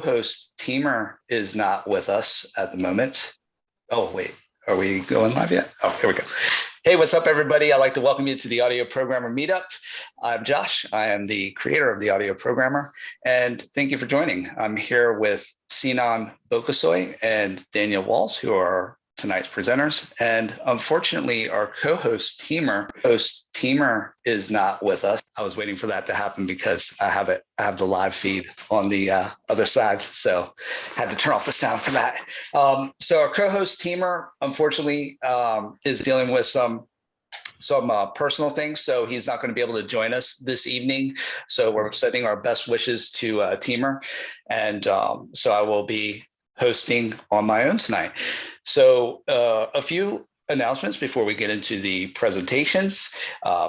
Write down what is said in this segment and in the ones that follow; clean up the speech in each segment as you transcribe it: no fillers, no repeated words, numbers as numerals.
Host Teamer is not with us at the moment. Oh, wait, are we going live yet? Oh, here we go. Hey, what's up, everybody? I'd like to welcome you to the Audio Programmer Meetup. I'm Josh. I am the creator of the Audio Programmer, and thank you for joining. I'm here with Sinan Bökeso and Daniel Walz, who are tonight's presenters. And unfortunately, our co-host Teamer is not with us. I was waiting for that to happen because I have the live feed on the other side, so had to turn off the sound for that. So our co-host Teamer, unfortunately, is dealing with some personal things, so he's not going to be able to join us this evening. So we're sending our best wishes to Teamer, and so I will be hosting on my own tonight. So a few announcements before we get into the presentations.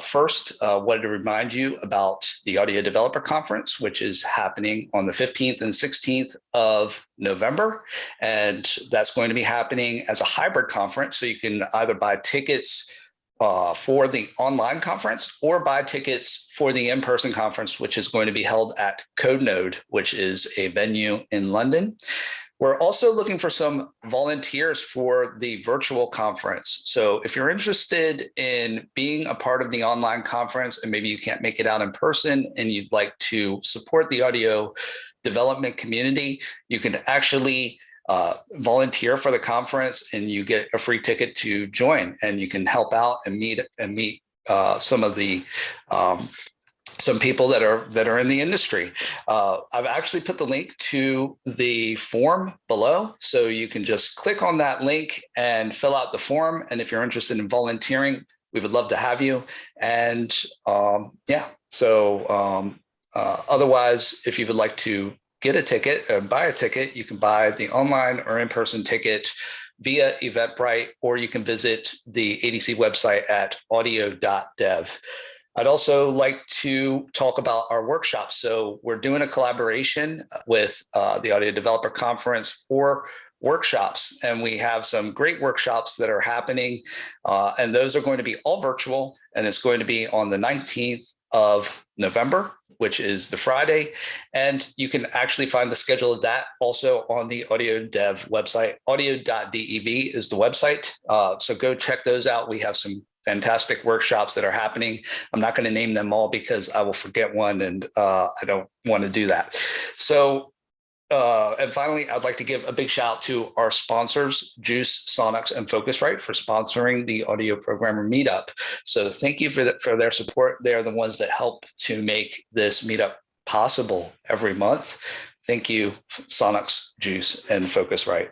First, wanted to remind you about the Audio Developer Conference, which is happening on the 15th and 16th of November. And that's going to be happening as a hybrid conference. So you can either buy tickets for the online conference or buy tickets for the in-person conference, which is going to be held at CodeNode, which is a venue in London. We're also looking for some volunteers for the virtual conference. So if you're interested in being a part of the online conference and maybe you can't make it out in person and you'd like to support the audio development community, you can actually volunteer for the conference and you get a free ticket to join, and you can help out and meet some of the some people that are in the industry. I've actually put the link to the form below, so you can just click on that link and fill out the form. And if you're interested in volunteering, we would love to have you. And yeah, so otherwise, if you would like to get a ticket or buy a ticket, you can buy the online or in-person ticket via Eventbrite, or you can visit the ADC website at audio.dev. I'd also like to talk about our workshops. So we're doing a collaboration with the Audio Developer Conference for workshops, and we have some great workshops that are happening, and those are going to be all virtual, and it's going to be on the 19th of November, which is the Friday. And you can actually find the schedule of that also on the Audio Dev website. Audio.dev is the website. So go check those out. We have some fantastic workshops that are happening. I'm not going to name them all because I will forget one, and I don't want to do that. So, and finally, I'd like to give a big shout out to our sponsors, JUCE, Sonics, and Focusrite, for sponsoring the Audio Programmer Meetup. So thank you for their support. They're the ones that help to make this meetup possible every month. Thank you, Sonics, JUCE, and Focusrite.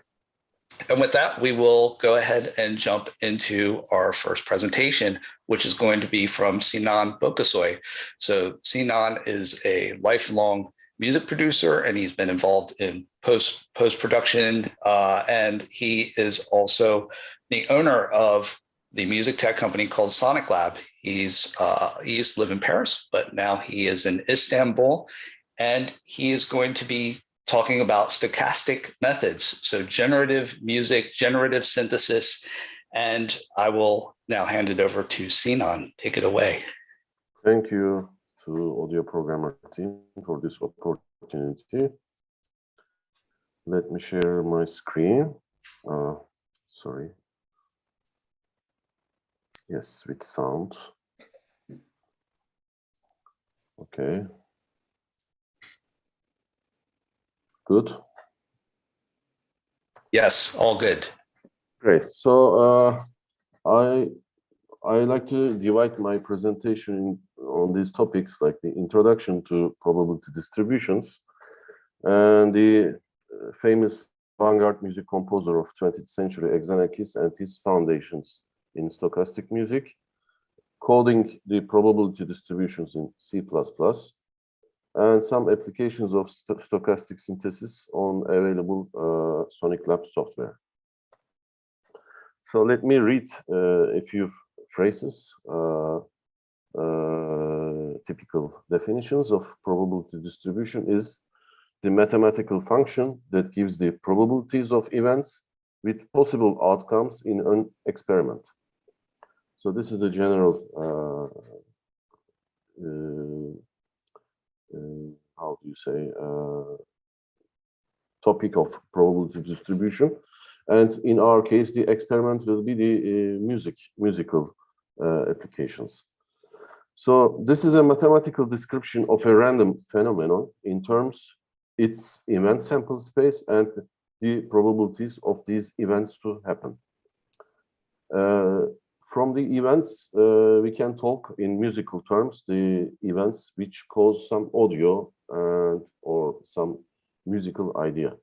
And with that, we will go ahead and jump into our first presentation, which is going to be from Sinan Bökeso. So Sinan is a lifelong music producer, and he's been involved in post-production, and he is also the owner of the music tech company called sonicLAB. He used to live in Paris, but now he is in Istanbul, and he is going to be talking about stochastic methods, so generative music, generative synthesis, and I will now hand it over to Sinan. Take it away. Thank you to Audio Programmer team for this opportunity. Let me share my screen. Sorry. Yes, with sound. Okay. Good. Yes, all good. Great. So I like to divide my presentation on these topics, like the introduction to probability distributions and the famous vanguard music composer of 20th century, Xenakis, and his foundations in stochastic music, coding the probability distributions in C++, and some applications of stochastic synthesis on available sonicLAB software. So let me read a few phrases, typical definitions of probability distribution is the mathematical function that gives the probabilities of events with possible outcomes in an experiment. So this is the general how do you say, topic of probability distribution. And in our case, the experiment will be the musical applications. So this is a mathematical description of a random phenomenon in terms its event sample space and the probabilities of these events to happen. From the events, we can talk in musical terms, the events which cause some audio or some musical idea.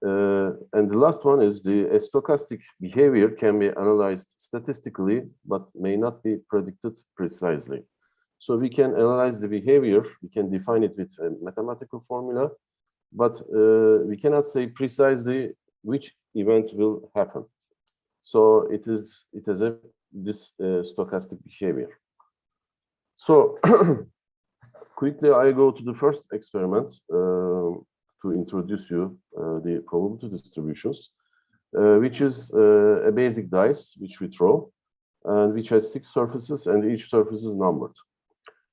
And the last one is the stochastic behavior can be analyzed statistically, but may not be predicted precisely. So we can analyze the behavior, we can define it with a mathematical formula, but we cannot say precisely which event will happen. So it has this stochastic behavior. So quickly, I go to the first experiment to introduce you the probability distributions, which is a basic dice which we throw, and which has 6 surfaces, and each surface is numbered.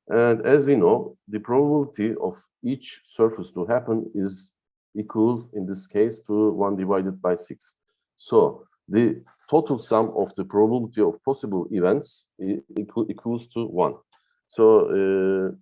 And as we know, the probability of each surface to happen is equal, in this case, to 1 divided by 6. So the total sum of the probability of possible events equals to 1. So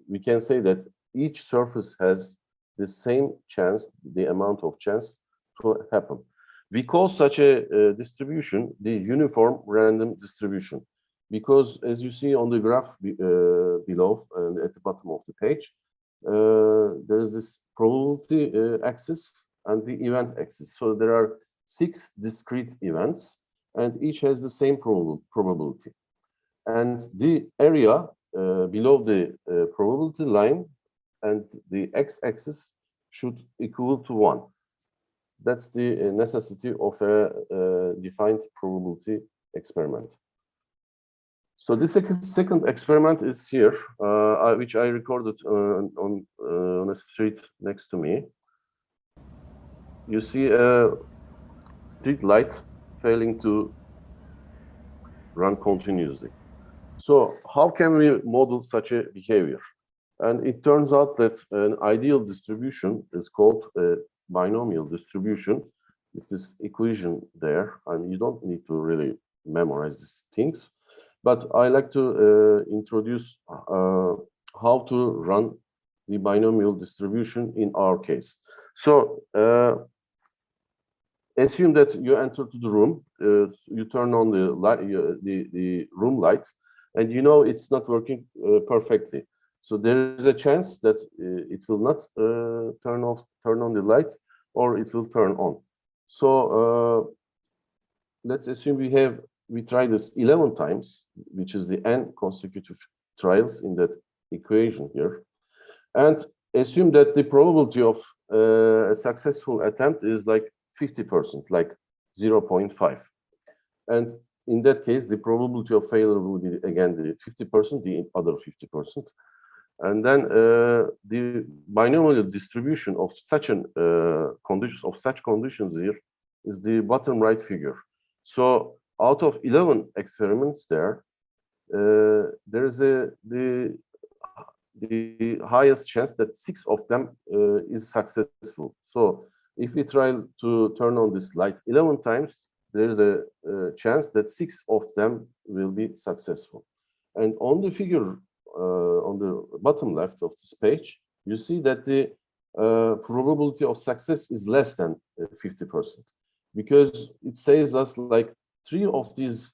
we can say that each surface has the same chance, the amount of chance to happen. We call such a distribution the uniform random distribution, because as you see on the graph below and at the bottom of the page, there is this probability axis and the event axis. So there are 6 discrete events, and each has the same probability. And the area below the probability line and the x-axis should equal to 1. That's the necessity of a defined probability experiment. So this second experiment is here, which I recorded on a street next to me. You see a street light failing to run continuously. So how can we model such a behavior? And it turns out that an ideal distribution is called a binomial distribution with this equation there. And you don't need to really memorize these things. But I like to introduce how to run the binomial distribution in our case. So assume that you enter to the room, you turn on the light, the room light, and you know it's not working perfectly. So there is a chance that it will not turn on the light, or it will turn on. So let's assume we try this 11 times, which is the n consecutive trials in that equation here, and assume that the probability of a successful attempt is like 50%, like 0.5. And in that case, the probability of failure will be again the 50%, the other 50%. And then the binomial distribution of such conditions here is the bottom right figure. So out of 11 experiments there is the highest chance that 6 of them is successful. So if we try to turn on this light 11 times, there is a chance that 6 of them will be successful. And on the figure on the bottom left of this page, you see that the probability of success is less than 50%, because it says us like 3 of these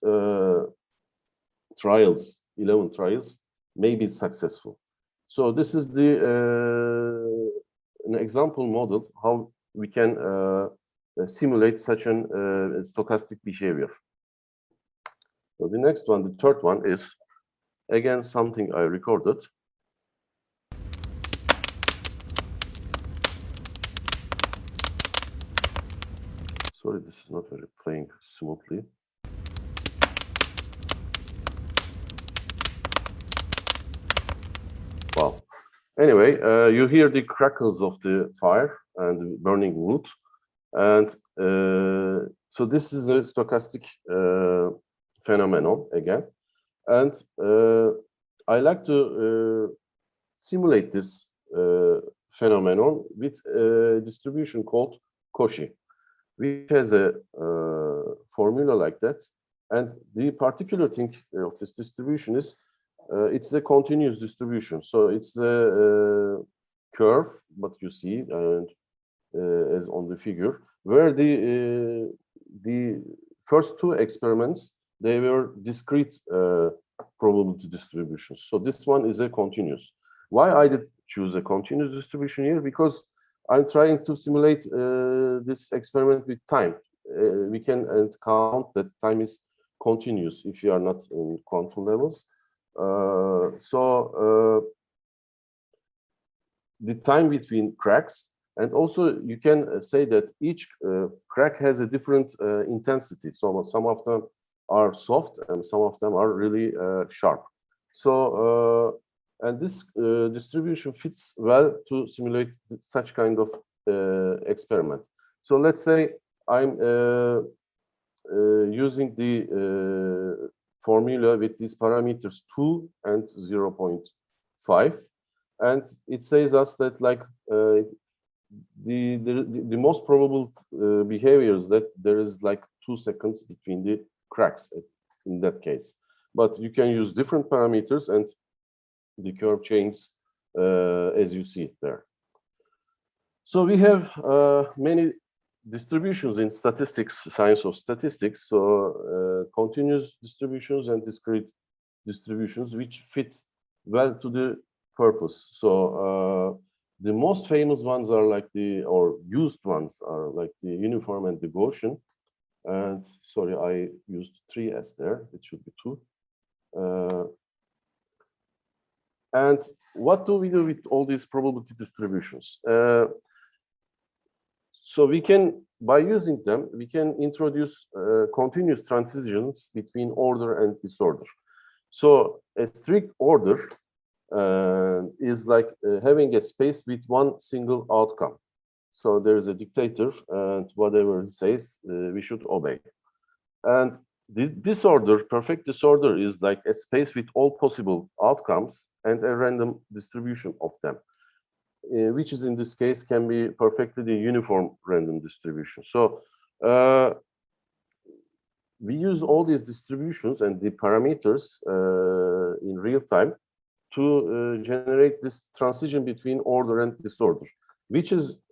trials, 11 trials, may be successful. So this is an example model how we can simulate such an stochastic behavior. So the next one, the third one, is again something I recorded. Sorry, this is not very playing smoothly. Wow. Anyway, you hear the crackles of the fire and burning wood. And so this is a stochastic phenomenon again. And I like to simulate this phenomenon with a distribution called Cauchy, which has a formula like that. And the particular thing of this distribution is it's a continuous distribution. So it's a curve, what you see and as on the figure, where the first two experiments, they were discrete probability distributions. So this one is a continuous. Why I did choose a continuous distribution here? Because I'm trying to simulate this experiment with time. We can count that time is continuous if you are not in quantum levels. The time between cracks, and also you can say that each crack has a different intensity. So some of them are soft and some of them are really sharp. So and this distribution fits well to simulate such kind of experiment. So let's say I'm using the formula with these parameters 2 and 0.5, and it says us that like the most probable behaviors that there is like 2 seconds between the cracks in that case. But you can use different parameters and the curve changes as you see there. So we have many distributions in statistics, science of statistics. So continuous distributions and discrete distributions, which fit well to the purpose. So the most famous ones are like or used ones are like the uniform and the Gaussian. And sorry, I used 3S there. It should be 2. And what do we do with all these probability distributions? So we can, by using them, we can introduce continuous transitions between order and disorder. So a strict order is like having a space with one single outcome. So there is a dictator, and whatever he says, we should obey. And the disorder, perfect disorder, is like a space with all possible outcomes and a random distribution of them, which is in this case can be perfectly the uniform random distribution. So we use all these distributions and the parameters in real time to generate this transition between order and disorder, which is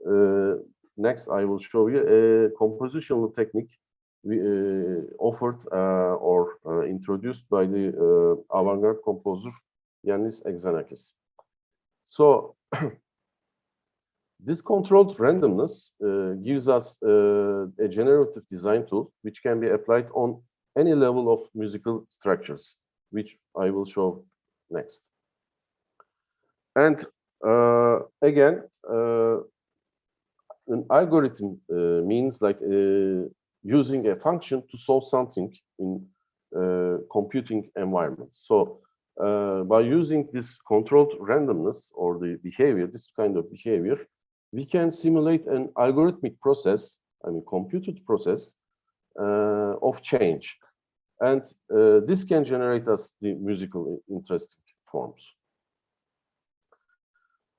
next I will show you a compositional technique we offered or introduced by the avant-garde composer Yannis Xenakis. So this controlled randomness gives us a generative design tool which can be applied on any level of musical structures, which I will show next. And again, an algorithm means like using a function to solve something in computing environments. So by using this controlled randomness or the behavior, this kind of behavior, we can simulate an algorithmic process, I mean computed process of change. And this can generate us the musical interesting forms.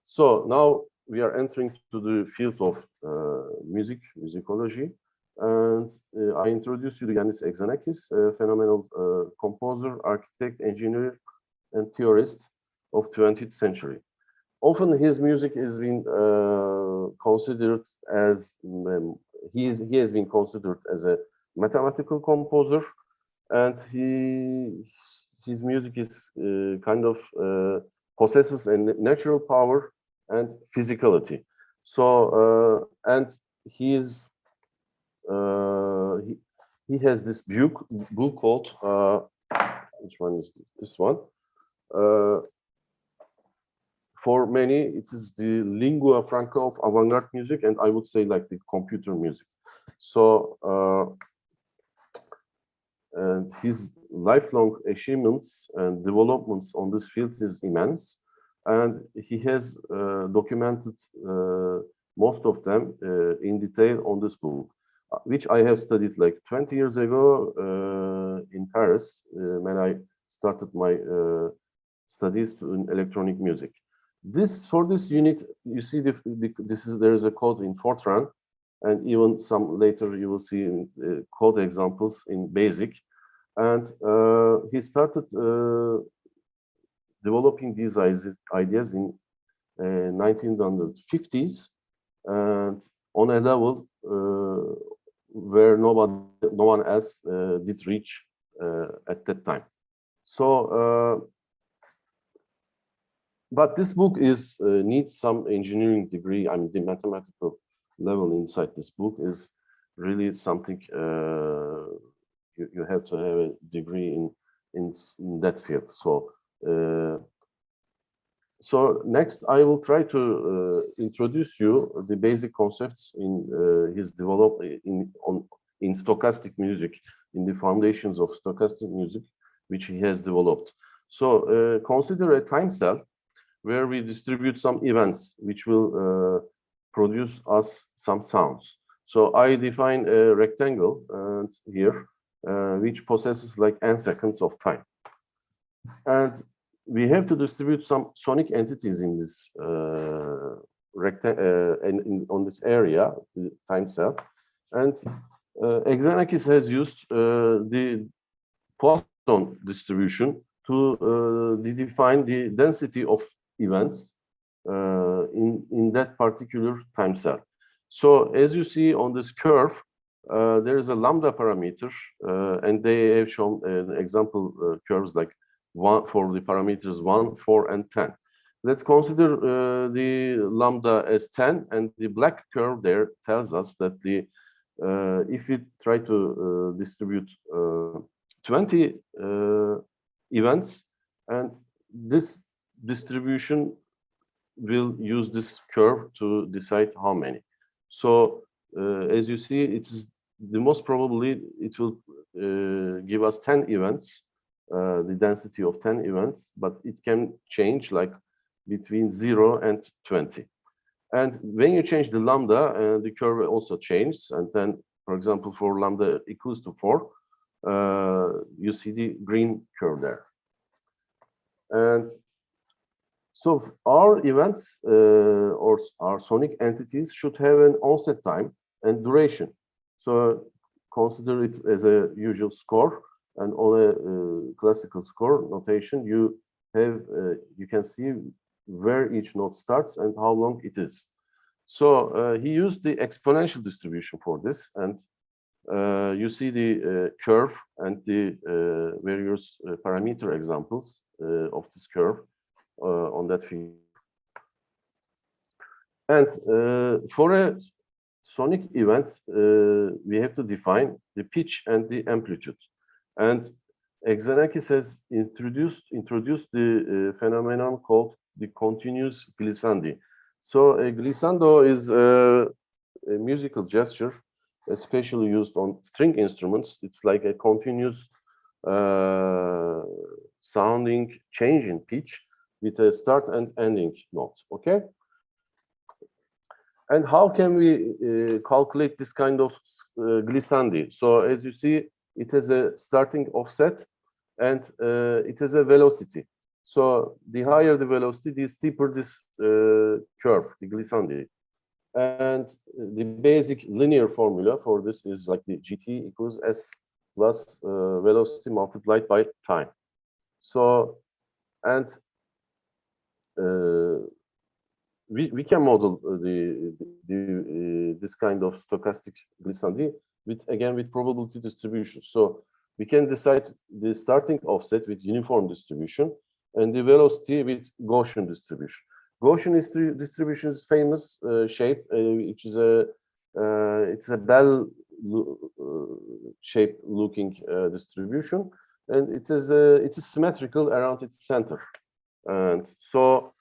So now we are entering to the field of musicology. And I introduce you to Yannis Xenakis, a phenomenal composer, architect, engineer, and theorist of 20th century. Often his music has been considered as, he has been considered as a mathematical composer, and his music is kind of possesses a natural power and physicality. So, and he is, he has this book called, which one is this one? For many, it is the lingua franca of avant-garde music, and I would say like the computer music. So, and his lifelong achievements and developments on this field is immense, and he has documented most of them in detail on this book, which I have studied like 20 years ago in Paris when I started my studies in electronic music. For this unit, you see there is a code in Fortran, and even some later you will see in, code examples in BASIC. And he started developing these ideas in 1950s, and on a level where no one else did reach at that time. So, but this book needs some engineering degree. I mean, the mathematical level inside this book is really something you have to have a degree in that field. So, so next I will try to introduce you the basic concepts in his in stochastic music, in the foundations of stochastic music, which he has developed. So consider a time cell where we distribute some events which will produce us some sounds. So I define a rectangle here, which possesses like n seconds of time. And we have to distribute some sonic entities in this on this area, the time cell. And Xenakis has used the Poisson distribution to define the density of events in that particular time cell. So as you see on this curve, there is a lambda parameter, and they have shown example curves like for the parameters 1, 4, and 10. Let's consider the lambda as 10, and the black curve there tells us that if we try to distribute 20 events, and this distribution will use this curve to decide how many. So as you see, it's the most probably it will give us 10 events, the density of 10 events, but it can change like between 0 and 20. And when you change the lambda, the curve also changes. And then, for example, for lambda equals to 4, you see the green curve there. And so our events or our sonic entities should have an onset time and duration. So consider it as a usual score, and on a classical score notation, you can see where each note starts and how long it is. So he used the exponential distribution for this, and you see the curve and the various parameter examples of this curve on that figure. And for a sonic event, we have to define the pitch and the amplitude. And Xenakis has introduced the phenomenon called the continuous glissandi. So a glissando is a musical gesture, especially used on string instruments. It's like a continuous sounding change in pitch with a start and ending note, okay? And how can we calculate this kind of glissandi? So as you see, it has a starting offset and it has a velocity. So the higher the velocity, the steeper this curve, the glissandi. And the basic linear formula for this is like the GT equals S plus velocity multiplied by time. So, and we can model this kind of stochastic glissandi with probability distribution. So we can decide the starting offset with uniform distribution and the velocity with Gaussian distribution. Gaussian distribution is famous shape, which is it's a bell shape looking distribution, and it is symmetrical around its center. And so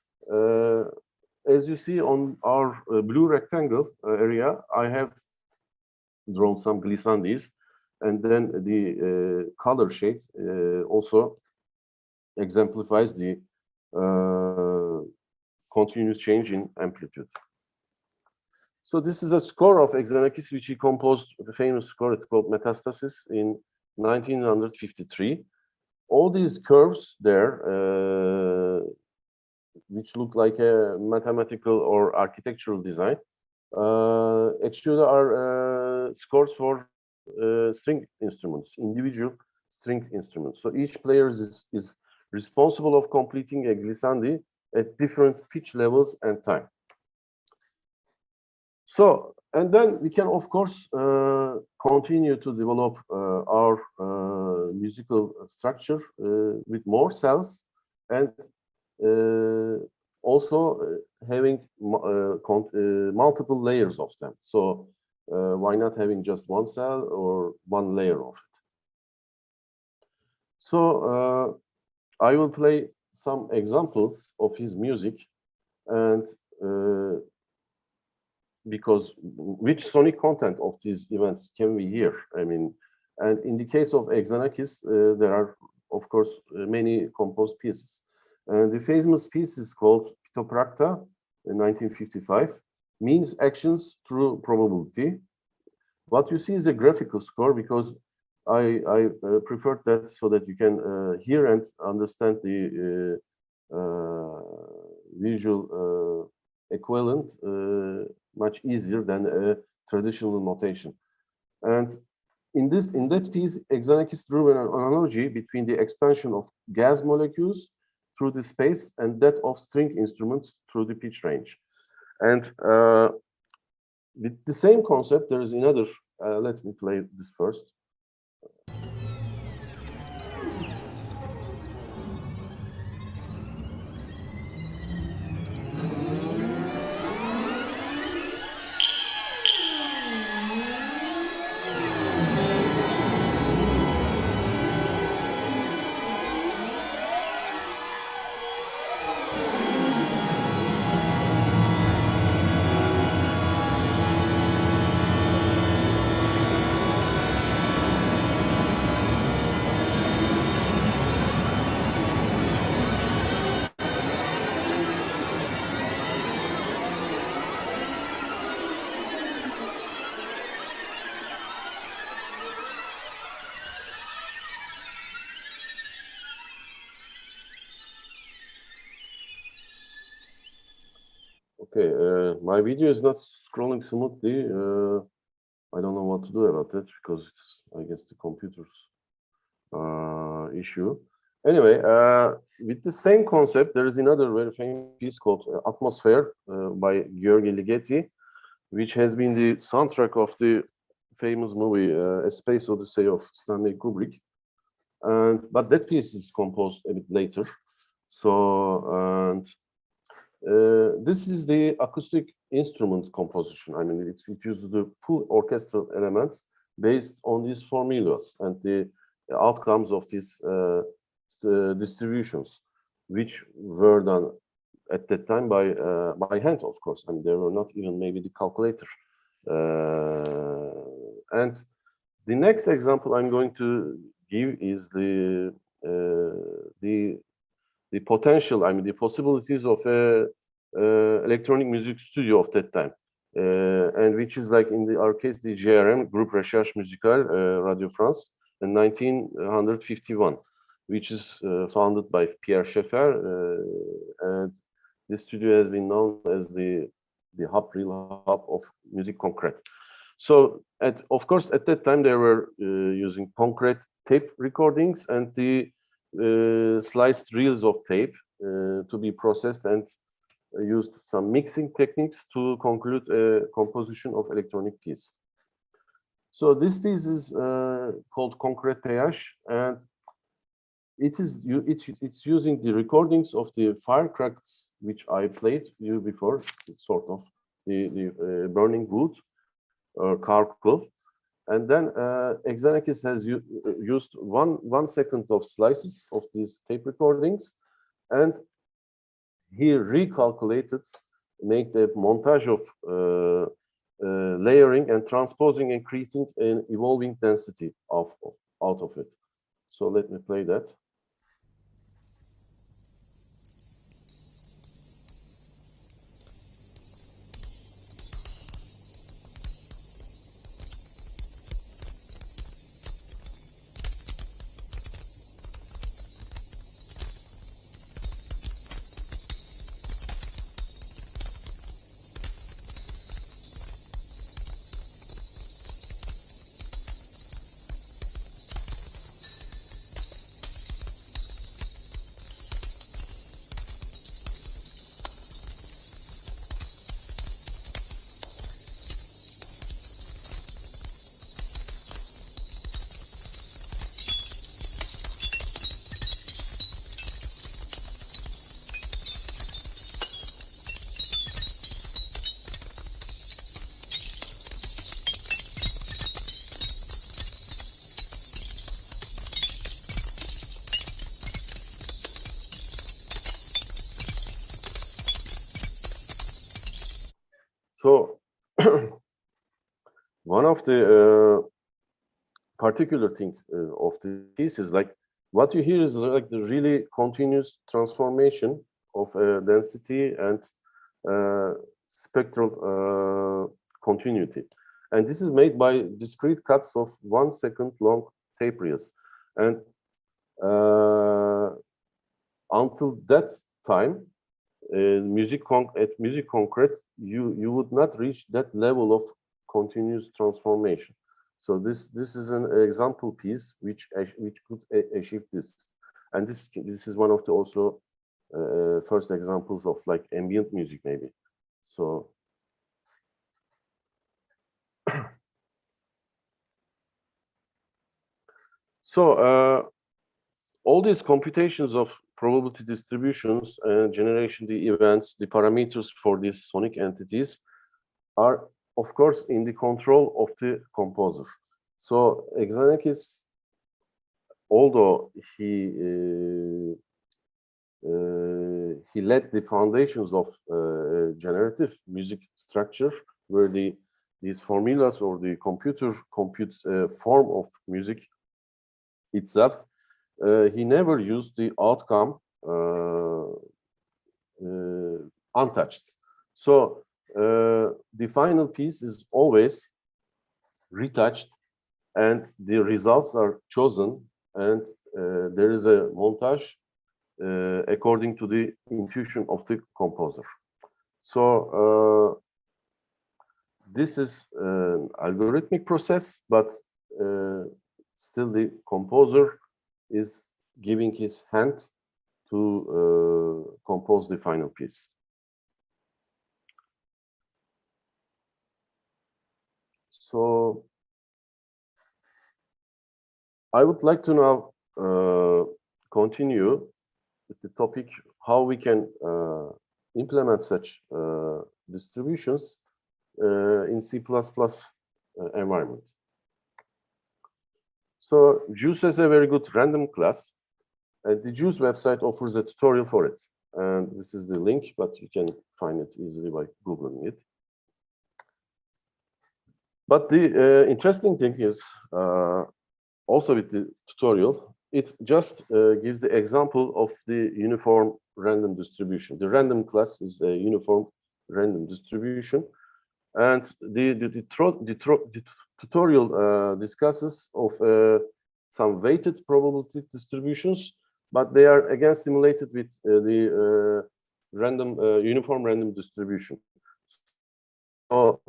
as you see on our blue rectangle area, I have drawn some glissandis, and then the color shade also exemplifies the continuous change in amplitude. So this is a score of Xenakis, which he composed, the famous score. It's called Metastasis in 1953. All these curves there which look like a mathematical or architectural design, actually are scores for string instruments, individual string instruments. So each player is responsible of completing a glissandi at different pitch levels and time. So, and then we can, of course, continue to develop our musical structure with more cells, and also having multiple layers of them. So why not having just one cell or one layer of it? So I will play some examples of his music, and because which sonic content of these events can we hear? I mean, and in the case of Xenakis, there are, of course, many composed pieces. And the famous piece is called Pitoprakta in 1955, means actions through probability. What you see is a graphical score, because I preferred that so that you can hear and understand the visual equivalent much easier than a traditional notation. And in that piece, Xenakis drew an analogy between the expansion of gas molecules through the space and that of string instruments through the pitch range. And with the same concept, there is another. Let me play this first. Okay, my video is not scrolling smoothly. I don't know what to do about that, because it's, I guess, the computer's issue. Anyway, with the same concept, there is another very famous piece called Atmosphere by György Ligeti, which has been the soundtrack of the famous movie A Space Odyssey of Stanley Kubrick. But that piece is composed a bit later. So, this is the acoustic instrument composition. I mean, it uses the full orchestral elements based on these formulas and the outcomes of these distributions, which were done at that time by hand, of course. I mean, there were not even maybe the calculator. And the next example I'm going to give is the potential, I mean, the possibilities of a electronic music studio of that time, and which is like in our case, the GRM, Groupe Recherche Musicale, Radio France, in 1951, which is founded by Pierre Schaeffer, and this studio has been known as the real hub of music concrete. So, of course, at that time, they were using concrete tape recordings and the sliced reels of tape to be processed, and used some mixing techniques to conclude a composition of electronic piece. So this piece is called Concrete Péage, and it's using the recordings of the firecrackers which I played you before, sort of the burning wood or charcoal. And then Xenakis has used one second of slices of these tape recordings, and he recalculated, make the montage of layering and transposing and creating an evolving density out of it. So let me play that. one of the particular thing of the piece is like what you hear is like the really continuous transformation of density and spectral continuity. And this is made by discrete cuts of 1 second long tape reels. And until that time, at music concrete, you would not reach that level of continuous transformation. So this is an example piece which could achieve this, and this is one of the also first examples of like ambient music maybe. So all these computations of probability distributions and generation the events, the parameters for these sonic entities are of course in the control of the composer. So Xenakis, although he laid the foundations of generative music structure, where these formulas or the computer computes a form of music itself. He never used the outcome untouched. So the final piece is always retouched, and the results are chosen, and there is a montage according to the intuition of the composer. So this is an algorithmic process, but still the composer is giving his hand to compose the final piece. So I would like to now continue with the topic how we can implement such distributions in C++ environment. So JUCE has a very good random class, and the JUCE website offers a tutorial for it. And this is the link, but you can find it easily by Googling it. But the interesting thing is, also with the tutorial, it just gives the example of the uniform random distribution. The random class is a uniform random distribution. And the tutorial discusses of some weighted probability distributions, but they are again simulated with the random uniform random distribution. So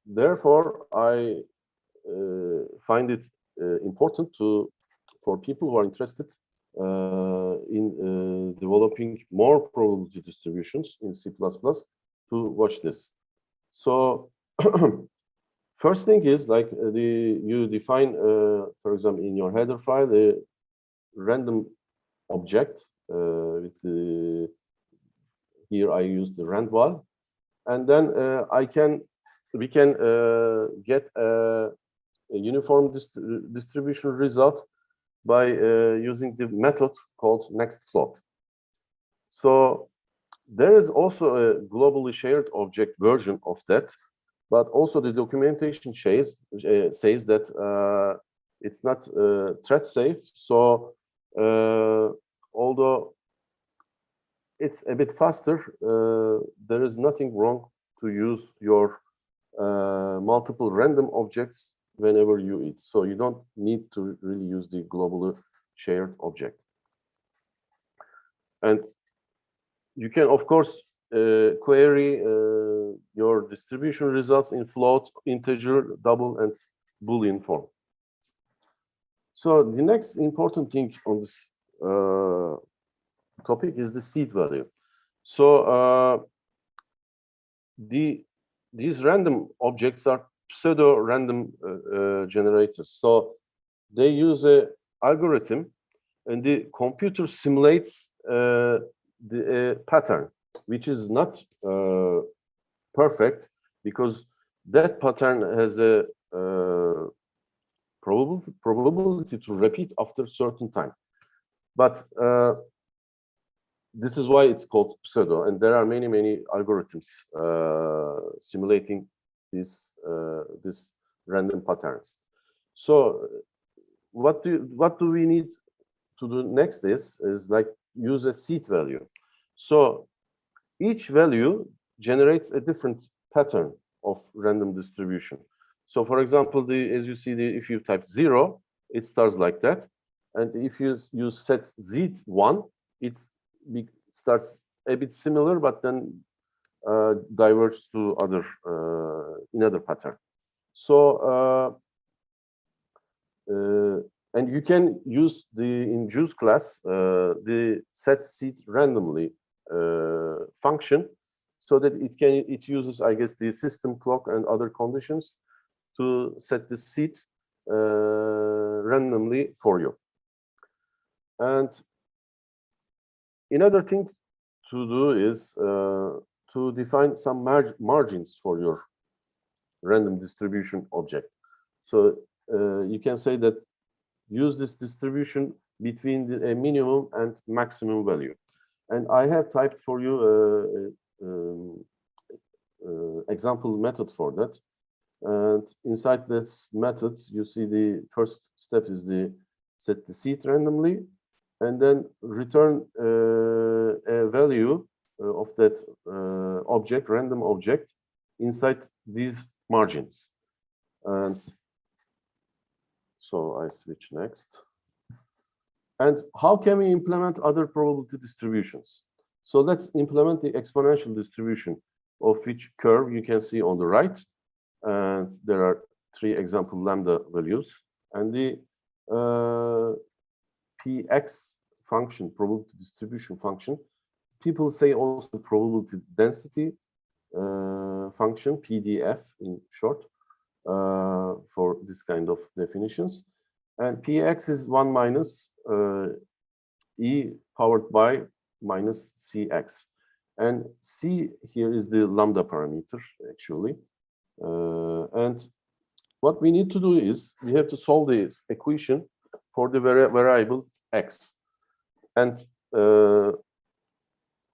therefore, I find it important for people who are interested in developing more probability distributions in C++ to watch this. So first thing is like you define, for example, in your header file, a random object with the, here I use the randval, and then we can get a uniform distribution result by using the method called nextFloat. So there is also a globally shared object version of that, but also the documentation says that it's not thread safe. So although it's a bit faster, there is nothing wrong to use your multiple random objects whenever you eat. So you don't need to really use the globally shared object. And you can, of course, query your distribution results in float, integer, double, and Boolean form. So the next important thing on this topic is the seed value. So these random objects are pseudo-random generators. So they use an algorithm, and the computer simulates the pattern, which is not perfect, because that pattern has a probability to repeat after a certain time. But this is why it's called pseudo, and there are many algorithms simulating this random patterns. So what do we need to do next is like use a seed value. So each value generates a different pattern of random distribution. So for example, as you see, if you type 0, it starts like that. And if you set Z1, it starts a bit similar, but then diverges to another pattern. So and you can use in JUCE class the set seed randomly function, so that it uses, I guess, the system clock and other conditions to set the seed randomly for you. And another thing to do is to define some margins for your random distribution object. So you can say that use this distribution between a minimum and maximum value. And I have typed for you example method for that. And inside this method, you see the first step is the set the seed randomly, and then return a value of that object, random object, inside these margins. And so I switch next. And how can we implement other probability distributions? So let's implement the exponential distribution, of which curve you can see on the right. And there are 3 example lambda values. And the px function, probability distribution function, people say also probability density function, PDF in short, for this kind of definitions. And px is 1 minus e powered by minus cx. And c here is the lambda parameter, actually. And what we need to do is we have to solve this equation for the variable x. And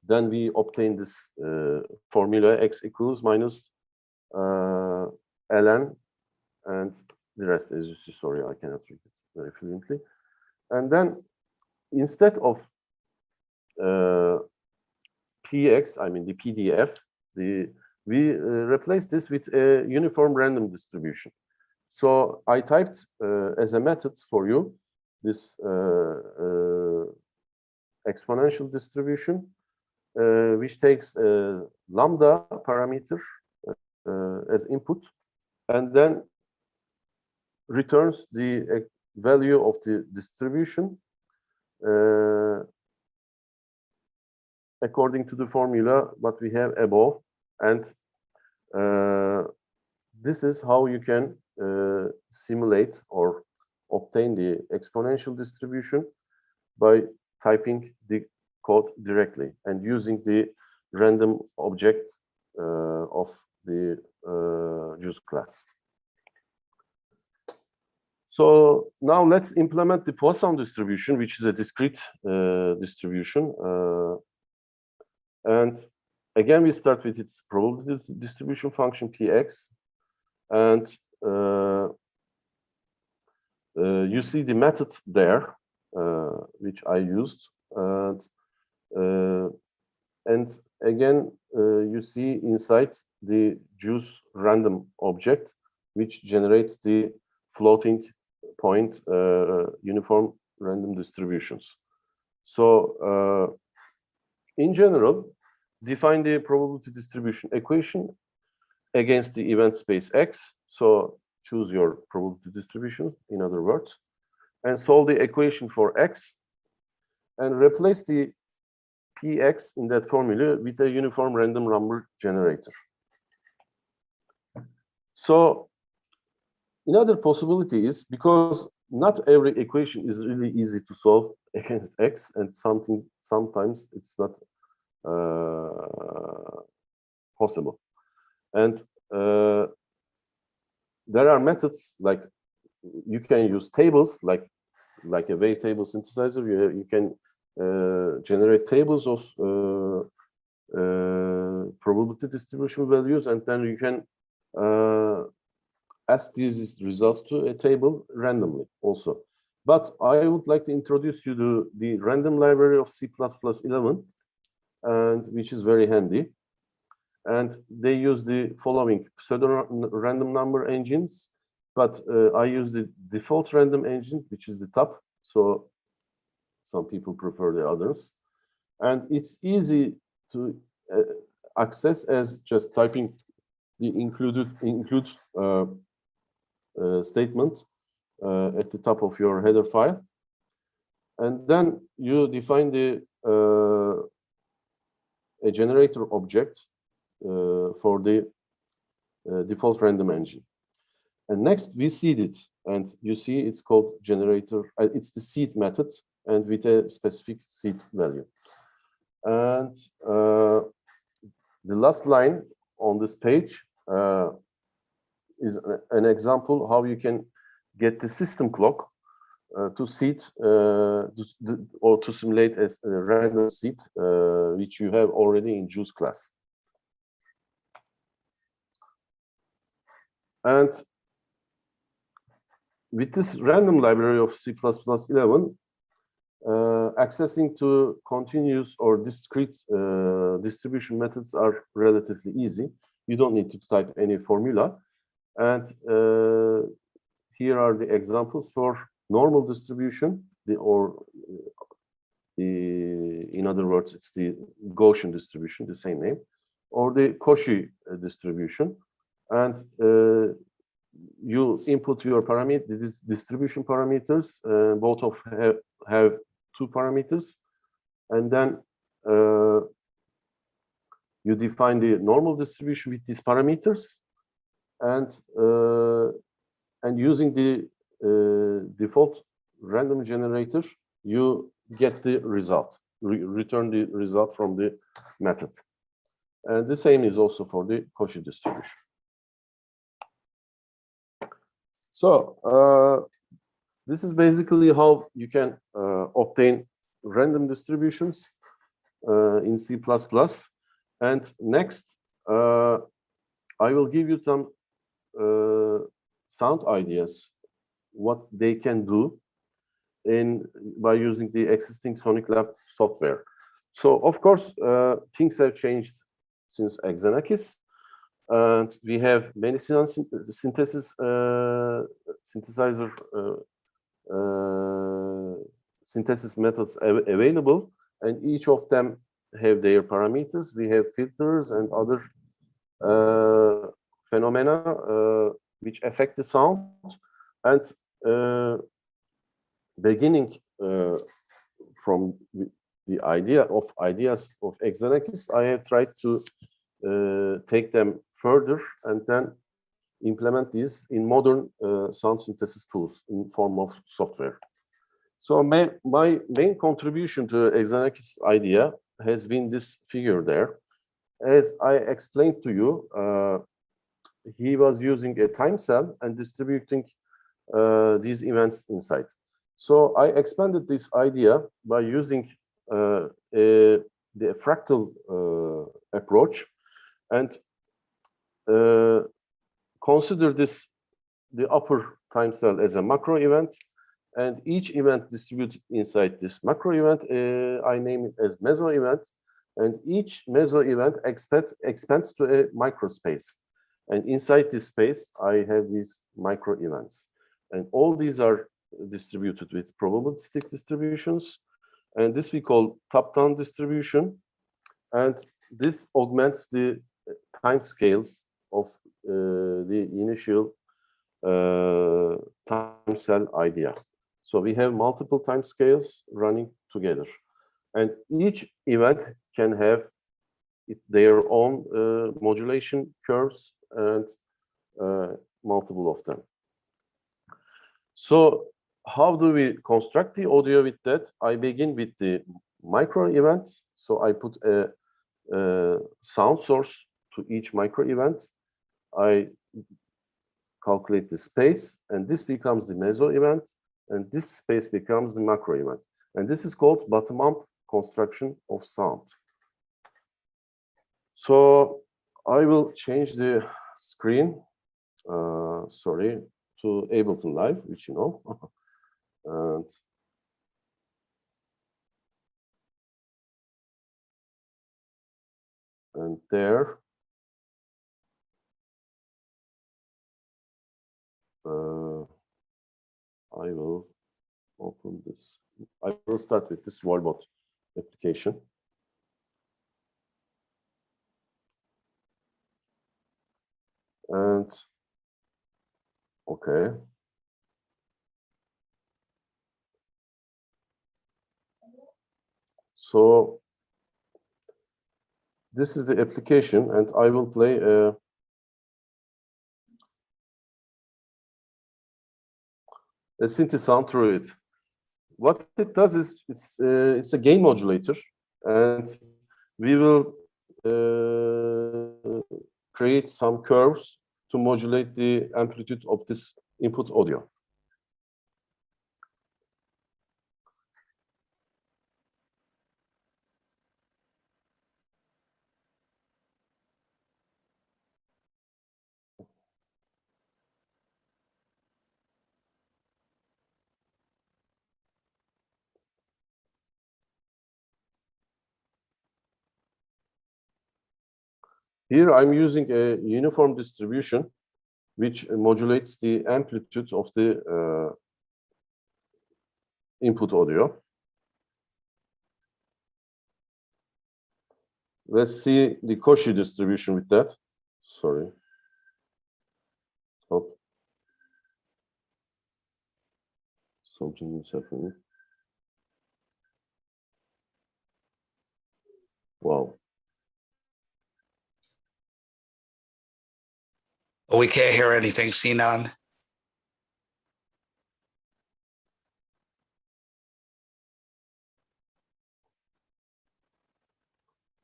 then we obtain this formula x equals minus ln, and the rest, as you see, sorry, I cannot read it very fluently. And then instead of px, I mean the PDF, we replace this with a uniform random distribution. So I typed as a method for you this exponential distribution, which takes a lambda parameter as input, and then returns the value of the distribution according to the formula what we have above. And this is how you can simulate or obtain the exponential distribution by typing the code directly and using the random object of the JUCE class. So now let's implement the Poisson distribution, which is a discrete distribution. And again, we start with its probability distribution function px, and you see the method there, which I used, and again you see inside the JUCE random object, which generates the floating point uniform random distributions. So in general, define the probability distribution equation against the event space X. So choose your probability distribution, in other words, and solve the equation for X, and replace the Px in that formula with a uniform random number generator. So another possibility is, because not every equation is really easy to solve against X, and sometimes it's not possible. And there are methods, like you can use tables, like a wavetable synthesizer. You can generate tables of probability distribution values, and then you can ask these results to a table randomly also. But I would like to introduce you to the random library of C++11, and which is very handy. And they use the following pseudo-random number engines, but I use the default random engine, which is the top. So some people prefer the others. And it's easy to access as just typing the include statement at the top of your header file. And then you define the a generator object for the default random engine. And next we seed it, and you see it's called generator. It's the seed method, and with a specific seed value. And the last line on this page is an example how you can get the system clock to seed or to simulate as a random seed, which you have already in JUCE class. And with this random library of C++11, accessing to continuous or discrete distribution methods are relatively easy. You don't need to type any formula. And here are the examples for normal distribution, in other words, it's the Gaussian distribution, the same name, or the Cauchy distribution. And you input your parameter, the distribution parameters, both of have 2 parameters, and then you define the normal distribution with these parameters, and using the default random generator, you get the result, return the result from the method. And the same is also for the Cauchy distribution. So this is basically how you can obtain random distributions in C++. And next, I will give you some sound ideas, what they can do by using the existing sonicLAB software. So of course, things have changed since Xenakis. And we have many Cenon synthesis methods available, and each of them have their parameters. We have filters and other phenomena which affect the sound. And beginning from the ideas of Xenakis, I have tried to take them further and then implement these in modern sound synthesis tools in form of software. So my main contribution to Xenakis idea has been this figure there. As I explained to you, he was using a time cell and distributing these events inside. So I expanded this idea by using the fractal approach, and consider the upper time cell as a macro event, and each event distributed inside this macro event, I name it as meso event, and each meso event expands to a microspace. And inside this space, I have these micro events. And all these are distributed with probabilistic distributions. And this we call top-down distribution. And this augments the time scales of the initial time cell idea. So we have multiple time scales running together. And each event can have their own modulation curves and multiple of them. So how do we construct the audio with that? I begin with the micro event. So I put a sound source to each micro event. I calculate the space, and this becomes the meso event, and this space becomes the macro event. And this is called bottom-up construction of sound. So I will change the screen, sorry, to Ableton Live, which you know. And there, I will open this. I will start with this Wallbot application. And okay. So this is the application, and I will play a synth sound through it. What it does is it's a gain modulator, and we will create some curves to modulate the amplitude of this input audio. Here I'm using a uniform distribution, which modulates the amplitude of the input audio. Let's see the Cauchy distribution with that. Sorry. Oh. Something is happening. Wow. We can't hear anything, Sinan.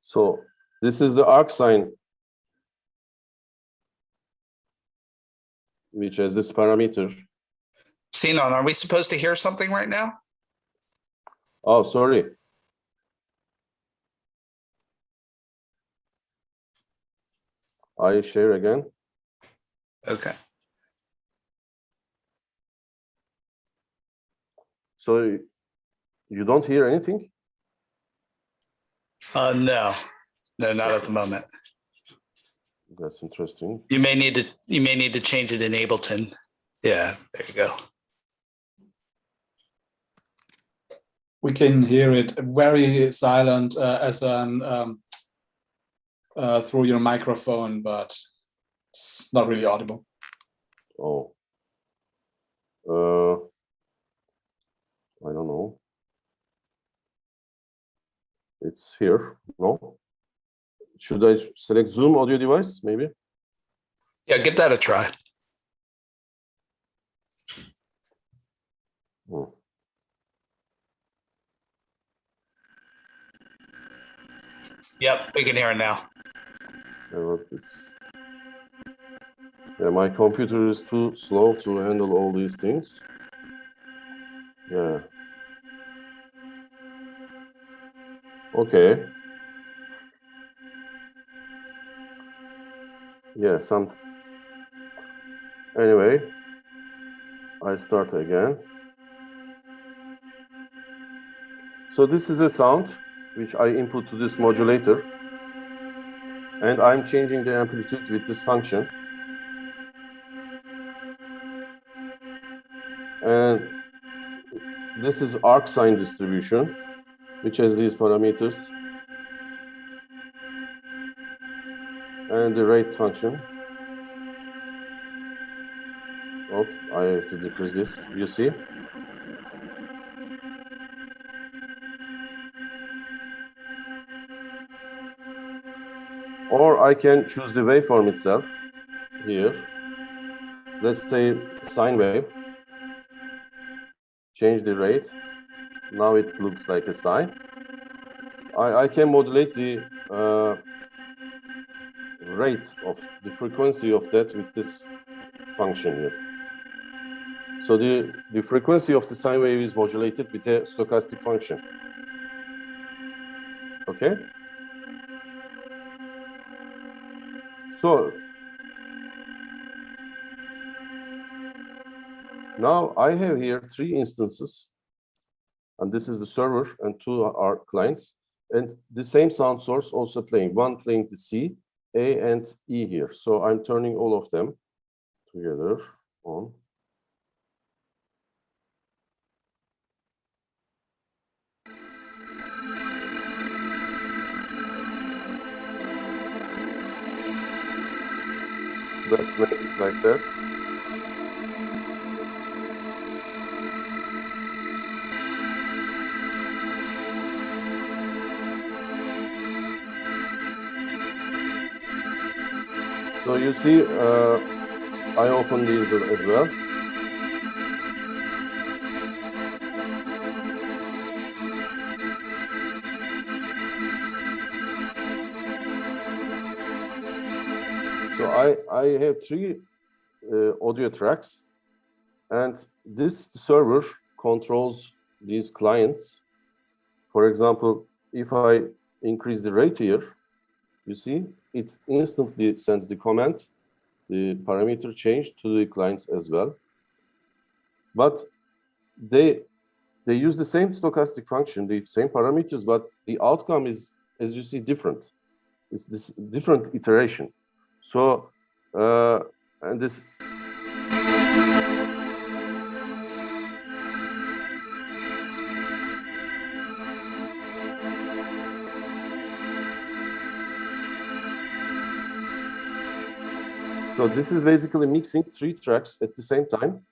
So this is the arc sine, which has this parameter. Sinan, are we supposed to hear something right now? Oh, sorry. I share again. Okay. So you don't hear anything? No, not at the moment. That's interesting. You may need to change it in Ableton. Yeah, there you go. We can hear it very silent as an through your microphone, but it's not really audible. Oh. I don't know. It's here. No. Should I select Zoom audio device, maybe? Yeah, give that a try. Oh. Yep, we can hear it now. Yeah, my computer is too slow to handle all these things. Yeah. Okay. Yeah, anyway, I start again. So this is a sound which I input to this modulator, and I'm changing the amplitude with this function. And this is arc sine distribution, which has these parameters, and the rate function. Oh, I have to decrease this. You see? Or I can choose the waveform itself here. Let's say sine wave. Change the rate. Now it looks like a sine. I can modulate the rate of the frequency of that with this function here. So the frequency of the sine wave is modulated with a stochastic function. Okay. So now I have here 3 instances, and this is the server and 2 are clients, and the same sound source also playing, one playing the C, A, and E here. So I'm turning all of them together on. Let's make it like that. So you see, I open these as well. So I have 3 audio tracks, and this server controls these clients. For example, if I increase the rate here, you see, it instantly sends the command, the parameter change to the clients as well. But they use the same stochastic function, the same parameters, but the outcome is, as you see, different. It's this different iteration. So, and this. So this is basically mixing 3 tracks at the same time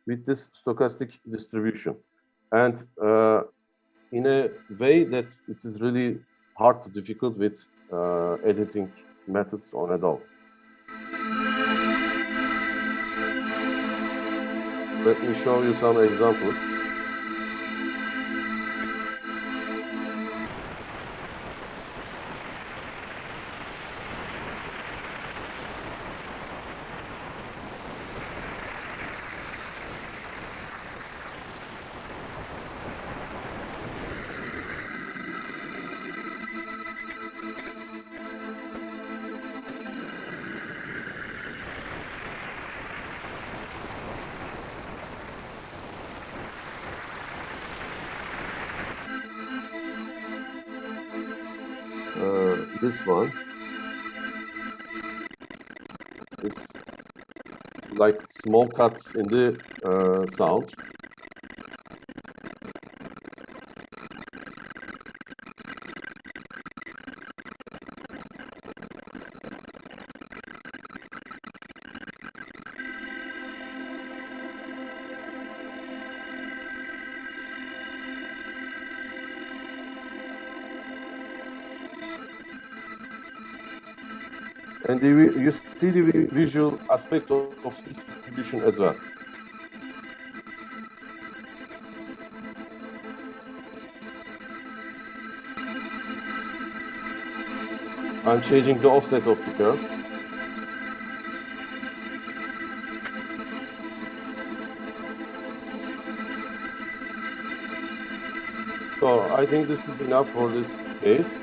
with this stochastic distribution. And in a way that it is really hard to difficult with editing methods on Adobe. Let me show you some examples. This one is like small cuts in the sound. And you see the visual aspect of distribution as well. I'm changing the offset of the curve. So I think this is enough for this case.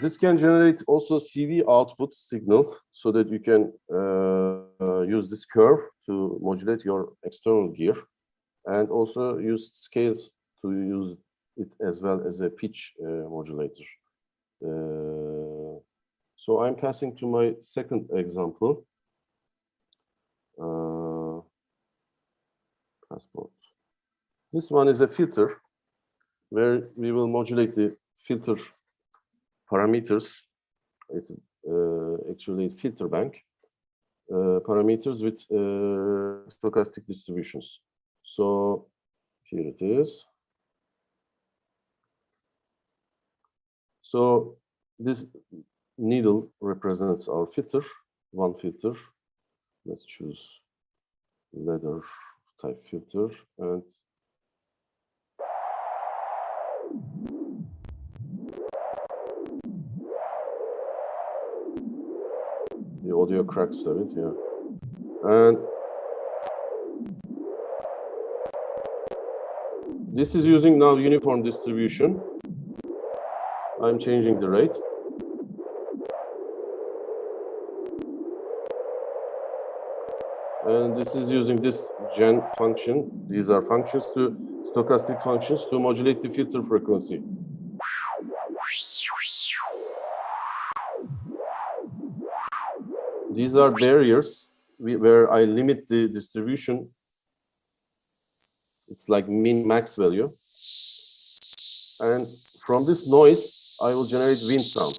This can generate also CV output signal so that you can use this curve to modulate your external gear, and also use scales to use it as well as a pitch modulator. So I'm passing to my second example. Passport. This one is a filter where we will modulate the filter parameters. It's actually a filter bank parameters with stochastic distributions. So here it is. So this needle represents our filter, one filter. Let's choose leather type filter, and the audio cracks of it, yeah. And this is using now uniform distribution. I'm changing the rate. And this is using this gen function. These are functions to stochastic functions to modulate the filter frequency. These are barriers where I limit the distribution. It's like min max value. And from this noise, I will generate wind sound.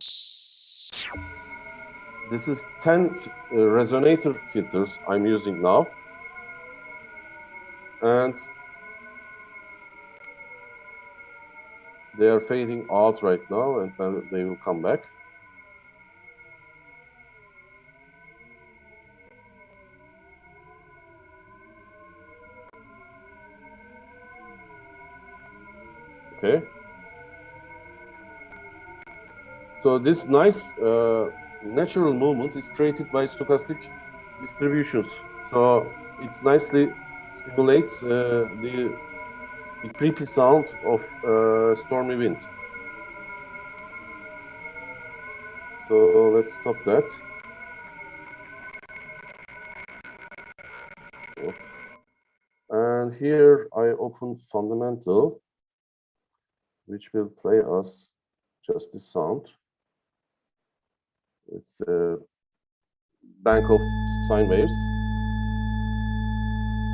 This is 10 resonator filters I'm using now. And they are fading out right now, and then they will come back. Okay. So this nice natural movement is created by stochastic distributions. So it nicely simulates the creepy sound of stormy wind. So let's stop that. And here I open fundamental, which will play us just the sound. It's a bank of sine waves.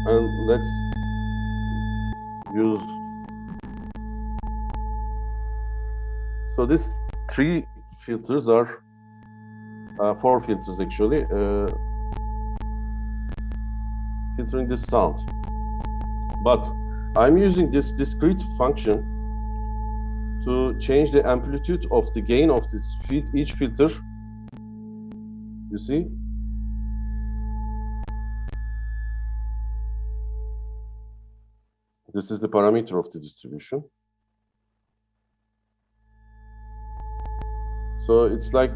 And let's use. So these 3 filters are 4 filters actually, filtering this sound. But I'm using this discrete function to change the amplitude of the gain of this each filter. You see? This is the parameter of the distribution. So it's like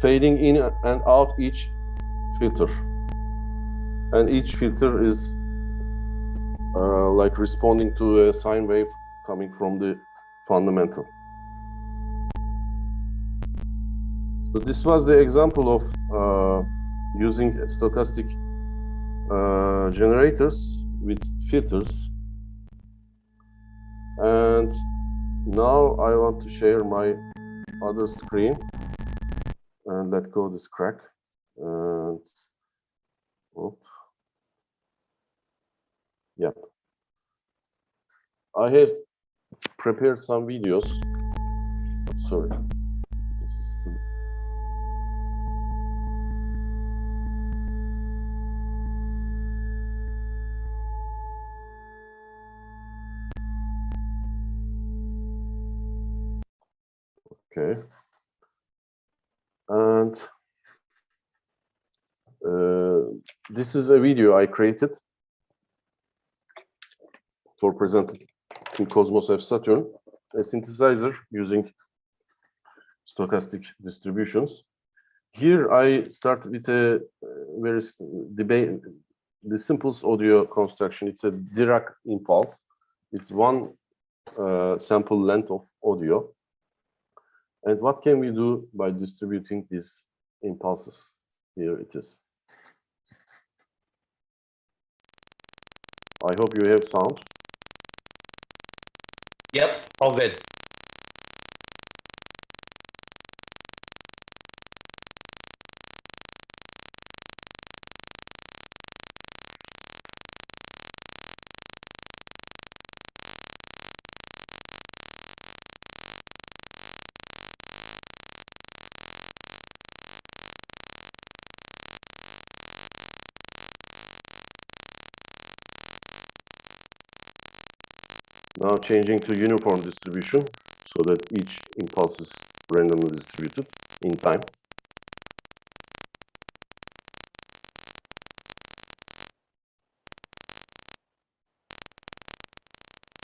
fading in and out each filter. And each filter is like responding to a sine wave coming from the fundamental. So this was the example of using stochastic generators with filters. And now I want to share my other screen and let go this crack. And yep. I have prepared some videos. Sorry. This is still... Okay. And this is a video I created for presenting Cosmos F Saturn, a synthesizer using stochastic distributions. Here I start with a very the simplest audio construction. It's a Dirac impulse. It's one sample length of audio. And what can we do by distributing these impulses? Here it is. I hope you have sound. Yep, all good. Now changing to uniform distribution so that each impulse is randomly distributed in time.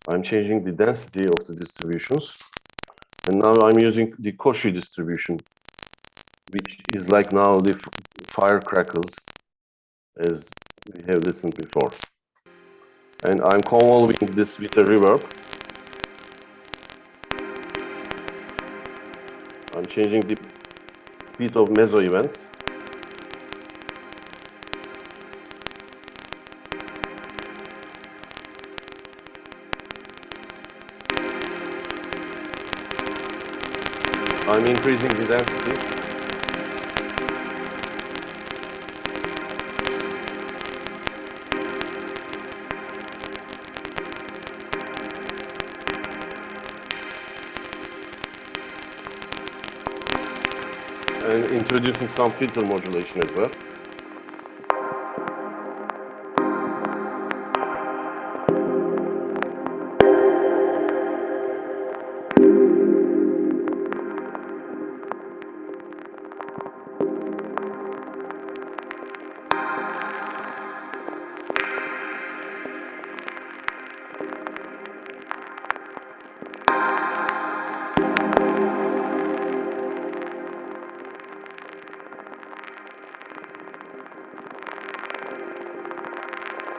I'm changing the density of the distributions. And now I'm using the Cauchy distribution, which is like now the firecrackers as we have listened before. And I'm convolving this with a reverb. I'm changing the speed of meso events. I'm increasing the density. And introducing some filter modulation as well.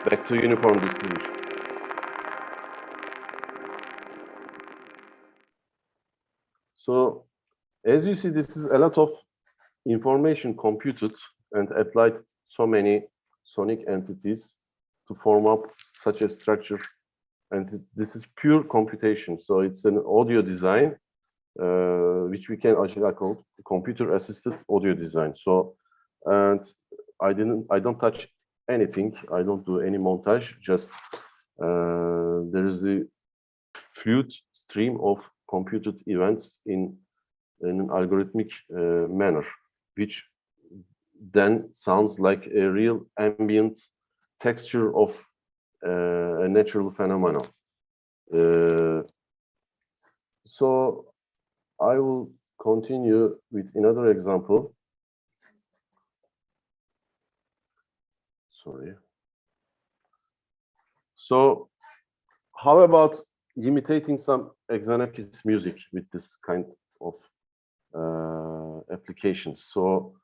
Back to uniform distribution. So, as you see, this is a lot of information computed and applied so many sonic entities to form up such a structure. And this is pure computation. So it's an audio design, which we can actually call computer-assisted audio design. So, and I don't touch anything. I don't do any montage. Just there is the fluid stream of computed events in an algorithmic manner, which then sounds like a real ambient texture of a natural phenomenon. So I will continue with another example. Sorry. So how about imitating some Xenakis music with this kind of applications? So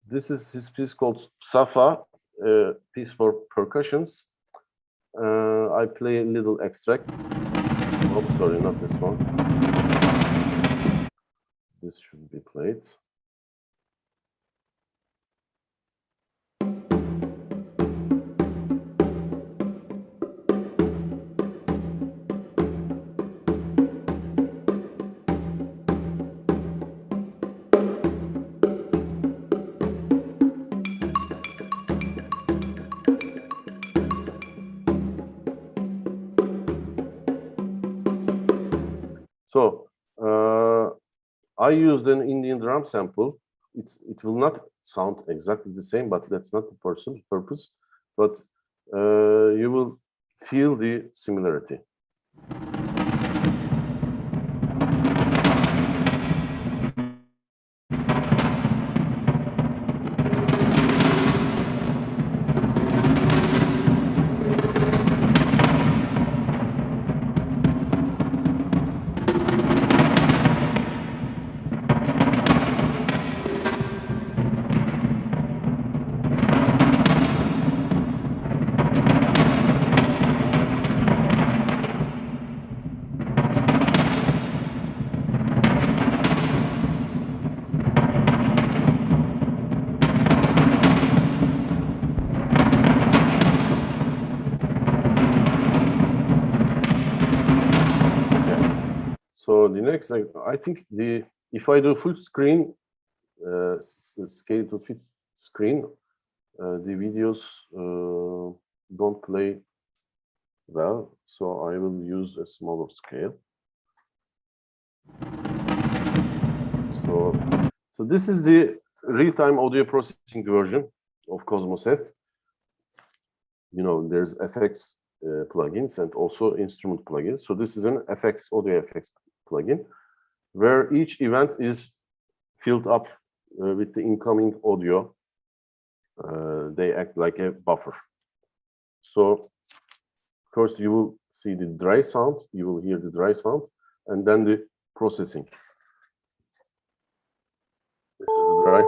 this is his piece called Safa, piece for percussions. I play a little extract. Oh, sorry, not this one. This should be played. So I used an Indian drum sample. It will not sound exactly the same, but that's not the purpose. But you will feel the similarity. So the next, I think if I do full screen, scale to fit screen, the videos don't play well. So I will use a smaller scale. So this is the real-time audio processing version of Cosmos F. You know, there's FX plugins and also instrument plugins. So this is an FX audio FX plugin where each event is filled up with the incoming audio. They act like a buffer. So first you will see the dry sound, you will hear the dry sound, and then the processing. This is the dry.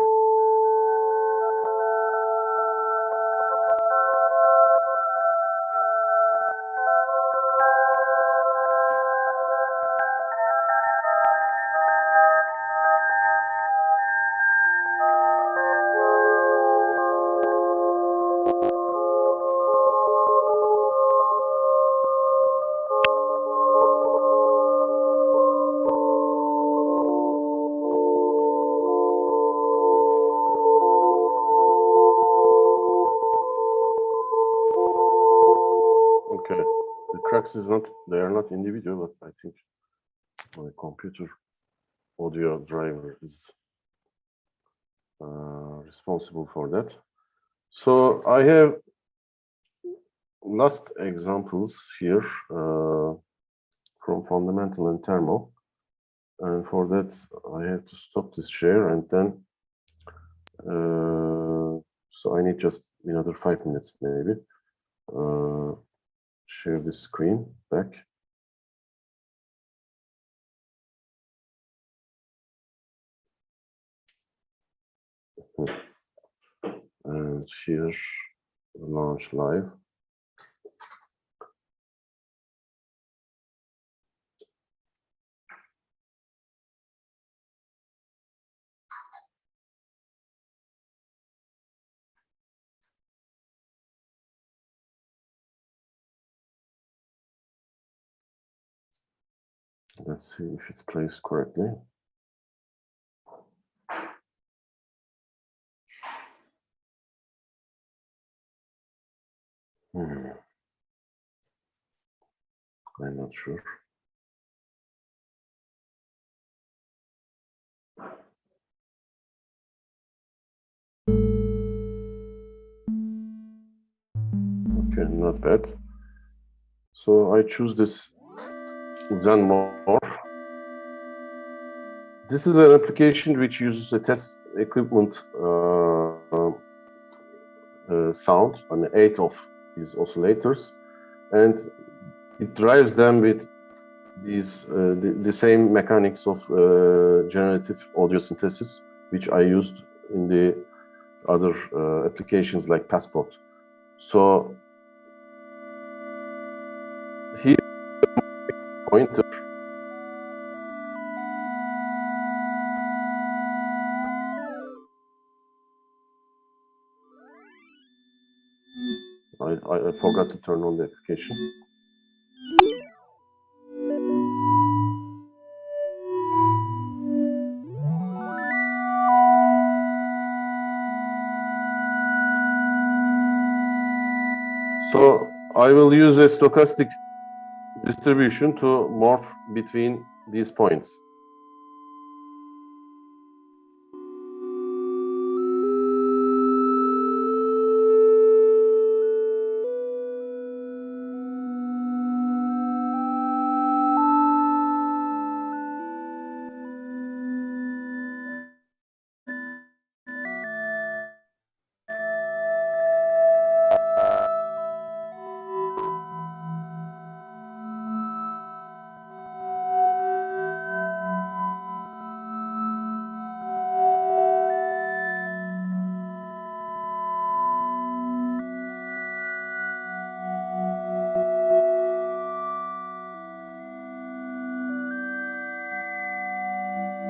tracks is not, they are not individual, but I think my computer audio driver is responsible for that. So I have last examples here from fundamental and thermal. And for that, I have to stop this share and then, so I need just another 5 minutes maybe. Share this screen back. And here, launch live. Let's see if it's placed correctly. I'm not sure. Okay, not bad. So I choose this Zenmorph. This is an application which uses a test equipment sound on 8 of these oscillators, and it drives them with these the same mechanics of generative audio synthesis, which I used in the other applications like Passport. So here, pointer. I forgot to turn on the application. So I will use a stochastic distribution to morph between these points.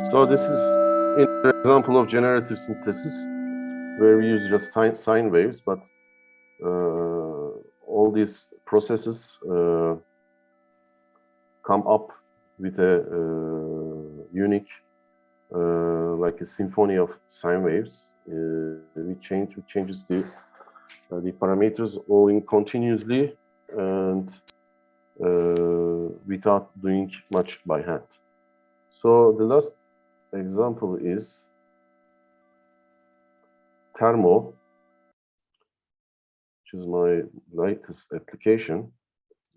So this is an example of generative synthesis where we use just sine waves, but all these processes come up with a unique, like a symphony of sine waves. We changes the parameters all in continuously and without doing much by hand. So the last example is Thermo, which is my latest application.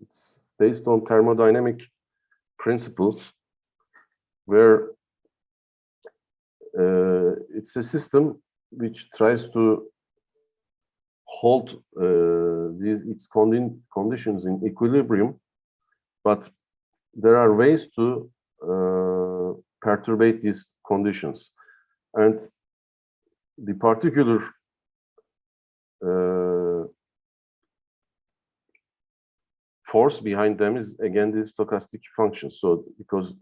It's based on thermodynamic principles, where it's a system which tries to hold its conditions in equilibrium, but there are ways to perturbate these conditions. And the particular force behind them is again the stochastic function. So because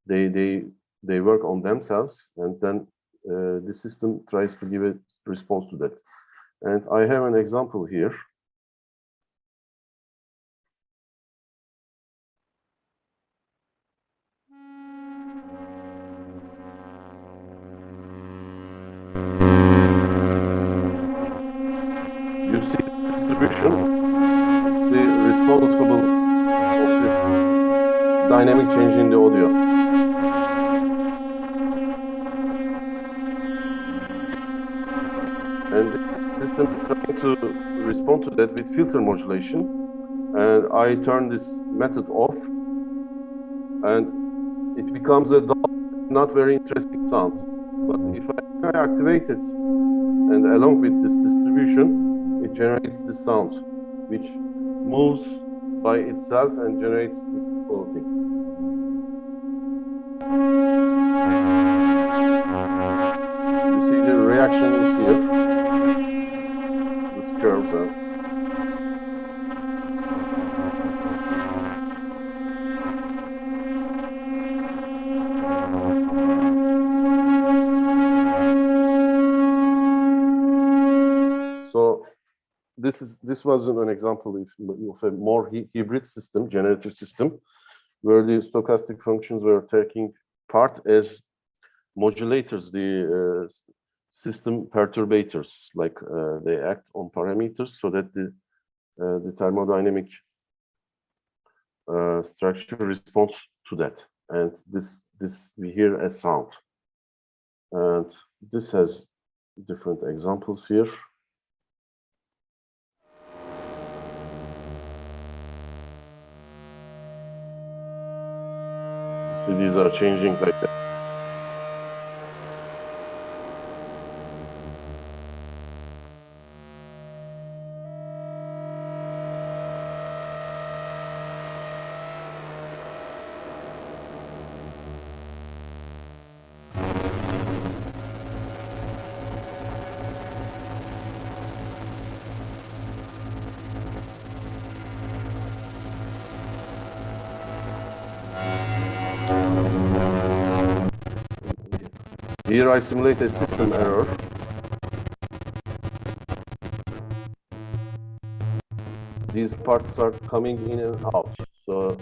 they work on themselves, and then the system tries to give a response to that. And I have an example here. You see the distribution. It's the responsible this dynamic change in the audio. And the system is trying to respond to that with filter modulation. And I turn this method off, and it becomes a dull, not very interesting sound. But if I activate it, and along with this distribution, it generates this sound, which moves by itself and generates this quality. You see the reaction is here. This curves are. So this was an example of a more hybrid system, generative system, where the stochastic functions were taking part as modulators, the system perturbators, like they act on parameters so that the thermodynamic structure responds to that. And this we hear as sound. And this has different examples here. So these are changing like that. Here I simulate a system error. These parts are coming in and out. So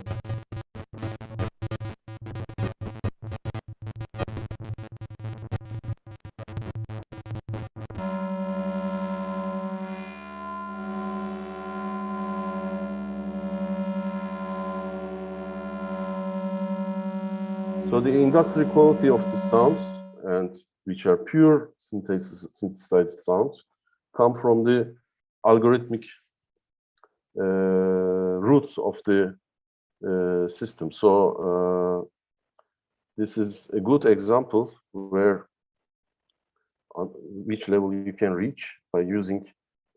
the industry quality of the sounds, and which are pure synthesized sounds, come from the algorithmic roots of the system. So this is a good example where on which level you can reach by using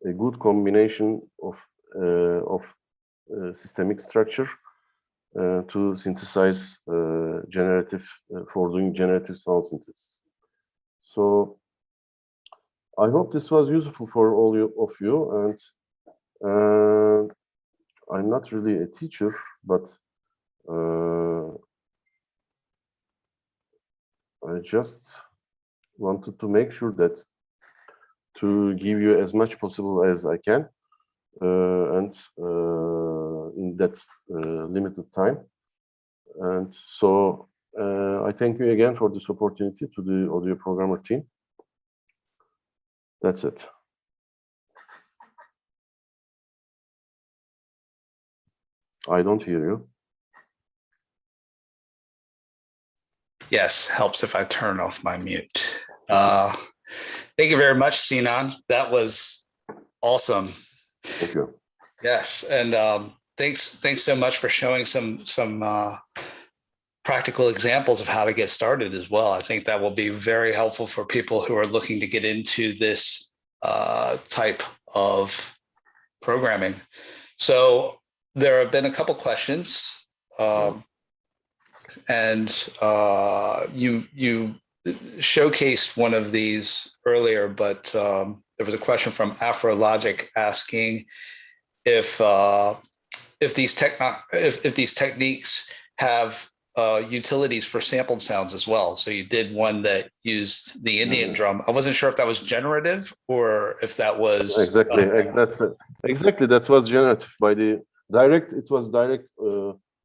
a good combination of systemic structure to synthesize generative for doing generative sound synthesis. So I hope this was useful for all of you, and I'm not really a teacher, but I just wanted to make sure that to give you as much possible as I can, and in that limited time. And so I thank you again for this opportunity to the audio programmer team. That's it. I don't hear you. Yes, helps if I turn off my mute. Thank you very much, Sinan. That was awesome. Thank you. Yes, and thanks so much for showing some practical examples of how to get started as well. I think that will be very helpful for people who are looking to get into this type of programming. So there have been a couple questions, and you showcased one of these earlier, but there was a question from Afrologic asking if these techniques have utilities for sampled sounds as well. So you did one that used the Indian drum. I wasn't sure if that was generative or if that was exactly exactly that was generative by the direct. It was direct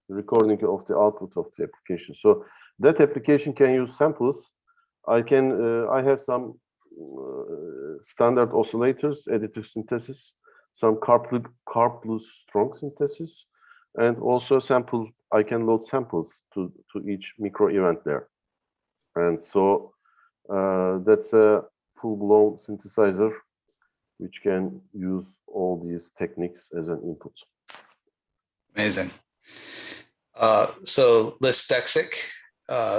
recording of the output of the application. So that application can use samples. I have some standard oscillators, additive synthesis, some Karplus strong synthesis, and also sample. I can load samples to each micro event there, and so that's a full-blown synthesizer which can use all these techniques as an input. Amazing. So Listexic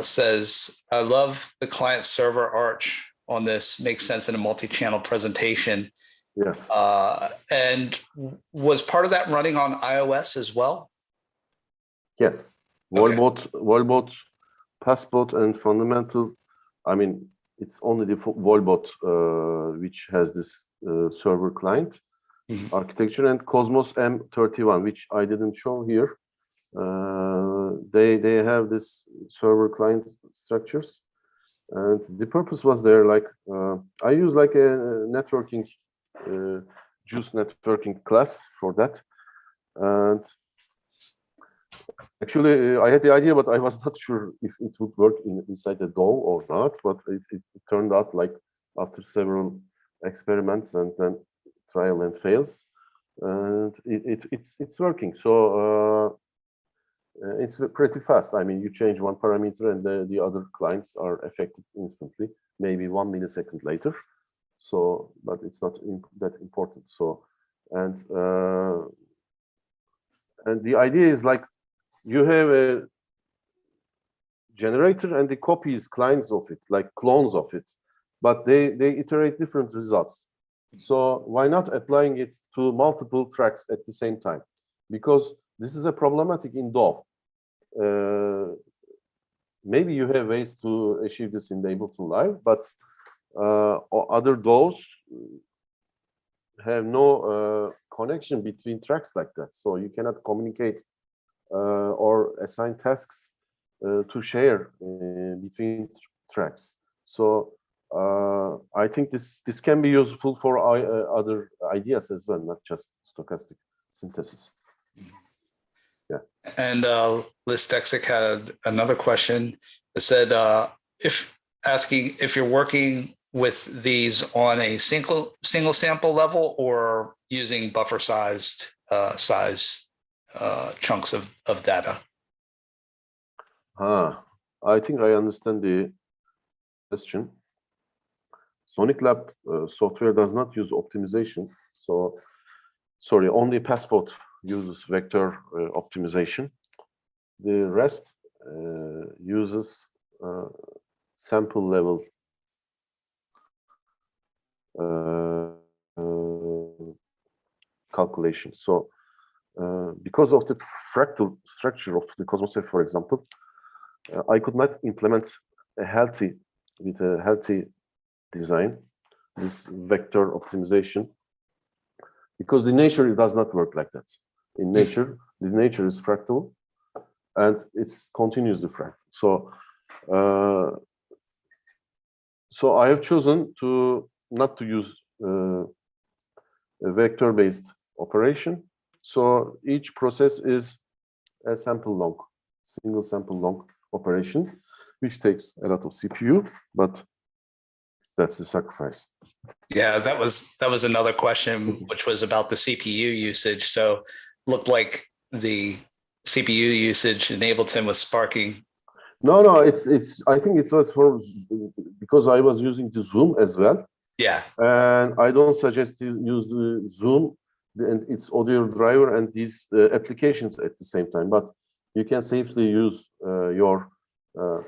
says, I love the client server arch on this, makes sense in a multi-channel presentation. Yes. And was part of that running on iOS as well? Yes. Okay. Volbot, Passport, and Fundamental. I mean, it's only the Volbot which has this server client architecture, and Cosmos M31, which I didn't show here. They have this server client structures, and the purpose was there. Like I use like a networking JUCE networking class for that, and actually I had the idea, but I was not sure if it would work inside the DAW or not. But it turned out, like after several experiments and then trial and fails, and it's working. So it's pretty fast. I mean, you change one parameter and the other clients are affected instantly, maybe 1 millisecond later. So, but it's not that important. So, and the idea is like you have a generator and the copies, clients of it, like clones of it, but they iterate different results. So why not applying it to multiple tracks at the same time? Because this is a problematic in DAW. Maybe you have ways to achieve this in the Ableton Live, but other DAWs have no connection between tracks like that. So you cannot communicate or assign tasks to share between tracks. So I think this can be useful for other ideas as well, not just stochastic synthesis. Yeah. And Listexic had another question that said, if you're working with these on a single sample level or using buffer sized chunks of data. I think I understand the question. sonicLAB software does not use optimization. So, sorry, only Passport uses vector optimization. The rest uses sample level calculation. So, because of the fractal structure of the Cosmos F, for example, I could not implement with a healthy design, this vector optimization, because the nature, it does not work like that. In nature, the nature is fractal, and it's continuously fractal. So, so I have chosen not to use a vector-based operation. So each process is a single sample long operation, which takes a lot of CPU, but that's the sacrifice. Yeah, that was another question, which was about the CPU usage. So looked like the CPU usage in Ableton was sparking. No, it's. I think it was because I was using the Zoom as well. Yeah. And I don't suggest you use the Zoom and its audio driver and these applications at the same time. But you can safely use your